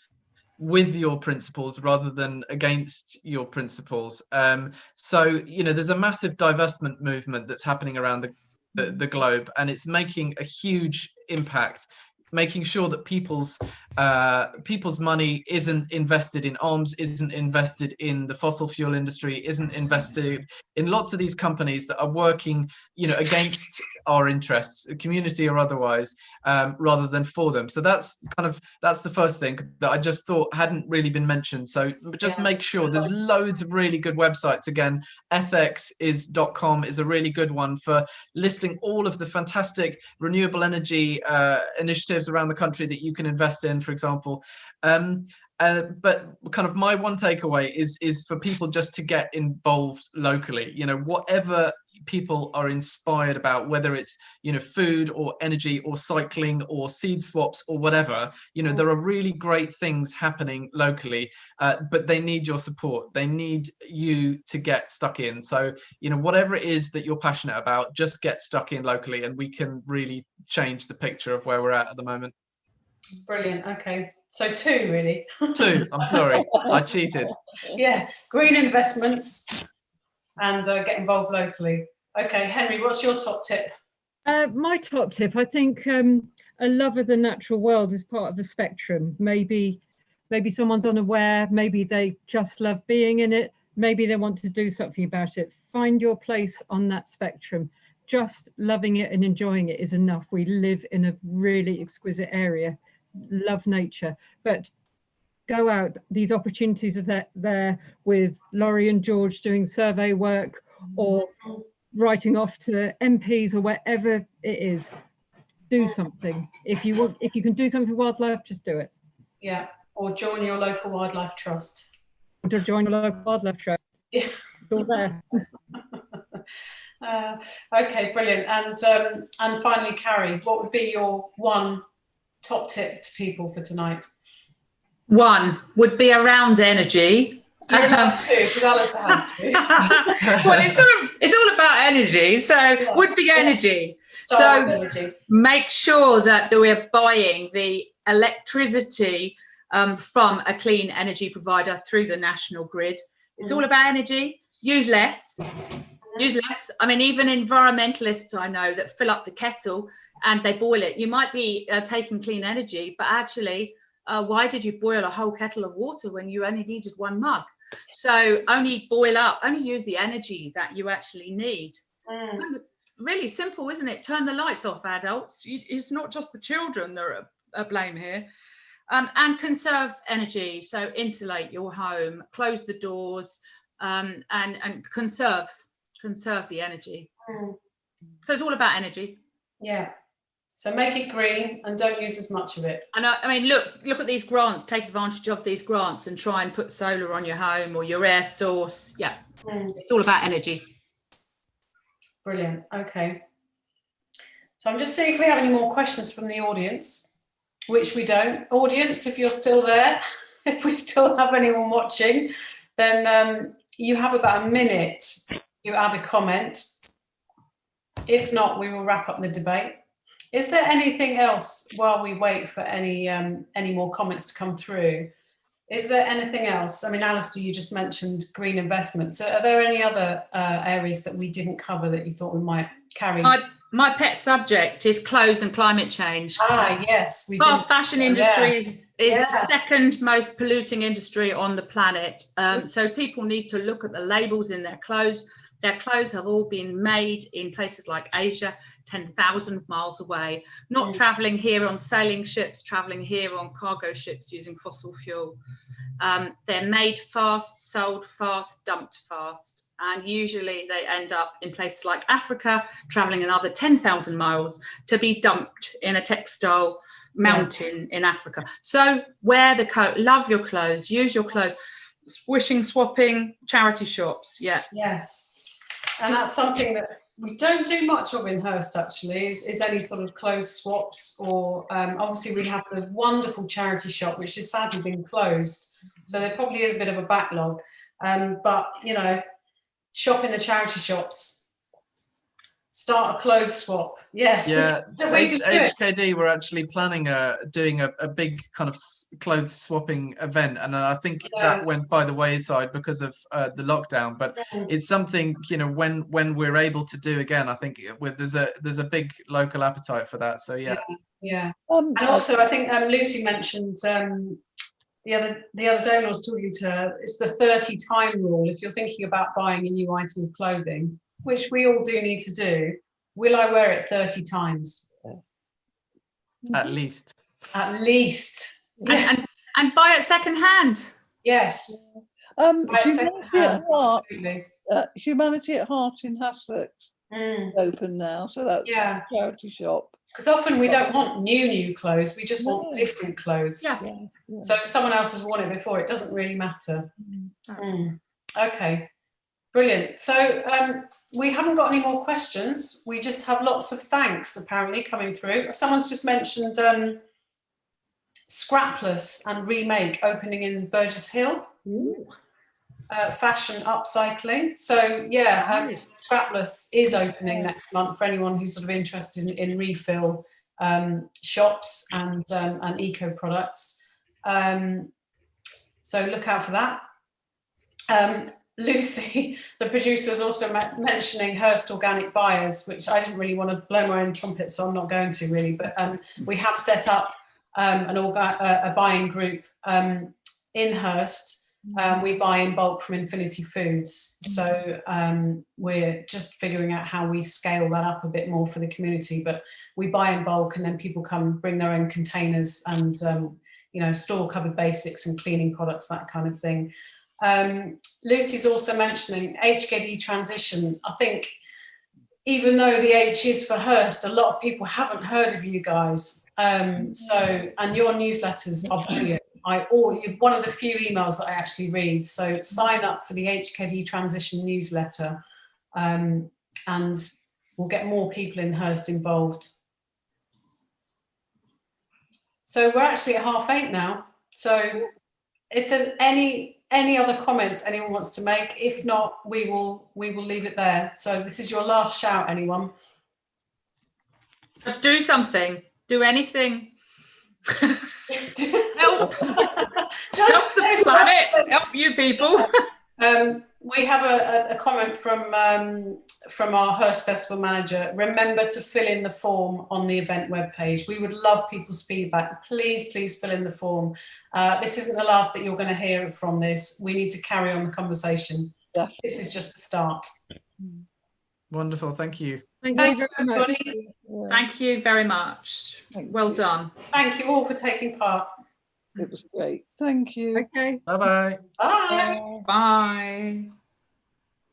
with your principles rather than against your principles. So, you know, there's a massive divestment movement that's happening around the globe, and it's making a huge impact, making sure that people's money isn't invested in arms, isn't invested in the fossil fuel industry, isn't invested in lots of these companies that are working, you know, against our interests, community or otherwise, rather than for them. So that's the first thing that I just thought hadn't really been mentioned. So just make sure there's loads of really good websites. Again, fx.com is a really good one for listing all of the fantastic renewable energy initiatives around the country that you can invest in, for example. But kind of my one takeaway is for people just to get involved locally. You know, whatever people are inspired about, whether it's, you know, food or energy or cycling or seed swaps or whatever. You know, there are really great things happening locally, but they need your support. They need you to get stuck in. So, you know, whatever it is that you're passionate about, just get stuck in locally, and we can really change the picture of where we're at the moment. Brilliant. Okay, so 2 really. 2. I'm sorry, I cheated. Yeah, green investments and get involved locally. Okay, Henry, what's your top tip? My top tip, I think, a love of the natural world is part of a spectrum. Maybe someone's unaware, maybe they just love being in it, maybe they want to do something about it. Find your place on that spectrum. Just loving it and enjoying it is enough. We live in a really exquisite area, love nature, but go out. These opportunities are there with Laurie and George doing survey work, or writing off to MPs, or wherever it is. Do something. If you can do something for wildlife, just do it. Yeah, or join your local wildlife trust. Or join your local wildlife trust. Yeah. It's all there. Okay, brilliant. And finally, Carrie, what would be your one top tip to people for tonight? One would be around energy. Two, because Alistair had to. Well, it's all about energy, so Yeah. would be energy. Start with energy. Make sure that we're buying the electricity from a clean energy provider through the national grid. It's all about energy. Use less. Use less. I mean, even environmentalists I know that fill up the kettle and they boil it. You might be taking clean energy, but actually, why did you boil a whole kettle of water when you only needed 1 mug? So only boil up, only use the energy that you actually need. Really simple, isn't it? Turn the lights off, adults. It's not just the children that are at blame here. And conserve energy. So insulate your home, close the doors, and conserve the energy. So it's all about energy. Yeah. So make it green and don't use as much of it. And I mean, look at these grants. Take advantage of these grants and try and put solar on your home or your air source. Yeah, it's all about energy. Brilliant. Okay. So I'm just seeing if we have any more questions from the audience, which we don't. Audience, if you're still there, if we still have anyone watching, then you have about a minute to add a comment. If not, we will wrap up the debate. Is there anything else while we wait for any more comments to come through? Is there anything else? I mean, Alistair, you just mentioned green investments. So are there any other areas that we didn't cover that you thought we might carry? My pet subject is clothes and climate change. Yes. Fast fashion industry is the second most polluting industry on the planet. So people need to look at the labels in their clothes. Their clothes have all been made in places like Asia, 10,000 miles away, not travelling here on sailing ships, travelling here on cargo ships using fossil fuel. They're made fast, sold fast, dumped fast. And usually they end up in places like Africa, travelling another 10,000 miles to be dumped in a textile mountain in Africa. So wear the coat, love your clothes, use your clothes. Wishing, swapping, charity shops, Yes. And that's something that we don't do much of in Hurst, actually, is any sort of clothes swaps, or obviously we have the wonderful charity shop, which has sadly been closed. So there probably is a bit of a backlog. But, you know, shop in the charity shops, start a clothes swap. Yes. Yeah, we can do it. HKD were actually planning doing a big kind of clothes swapping event, and I think that went by the wayside because of the lockdown. But it's something, you know, when we're able to do again, I think there's a big local appetite for that. So yeah. And also, I think Lucy mentioned the other day when I was talking to her, it's the 30-time rule. If you're thinking about buying a new item of clothing, which we all do need to do, will I wear it 30 times? At least. At least. And buy it second hand. Yes. Humanity at Heart in Hassocks open now, so that's a charity shop. Because often we don't want new clothes, we just want different clothes. So if someone else has worn it before, it doesn't really matter. Okay. Brilliant. So we haven't got any more questions. We just have lots of thanks apparently coming through. Someone's just mentioned Scrapless and Remake opening in Burgess Hill. Fashion upcycling. So yeah, Scrapless is opening next month for anyone who's sort of interested in refill shops and eco products. So look out for that. Lucy, the producer, was also mentioning Hurst Organic Buyers, which I didn't really want to blow my own trumpet, so I'm not going to really, but we have set up a buying group in Hurst. We buy in bulk from Infinity Foods, so we're just figuring out how we scale that up a bit more for the community, but we buy in bulk and then people come bring their own containers and you know, store cupboard basics and cleaning products, that kind of thing. Lucy's also mentioning HKD Transition. I think even though the H is for Hurst, a lot of people haven't heard of you guys. And your newsletters are brilliant. You're one of the few emails that I actually read. So sign up for the HKD Transition newsletter, and we'll get more people in Hurst involved. So we're actually at 8:30 now. So if there's any other comments anyone wants to make, if not, we will leave it there. So this is your last shout, anyone. Just do something. Do anything. Help. Help the planet. Help you people. We have a comment from our Hurst Festival manager. Remember to fill in the form on the event webpage. We would love people's feedback. Please fill in the form. This isn't the last that you're going to hear from this. We need to carry on the conversation. Yeah. This is just the start. Wonderful. Thank you. Thank you very much. Thank you very much. Well done. Thank you all for taking part. It was great. Thank you. Okay. Bye-bye. Bye. Bye.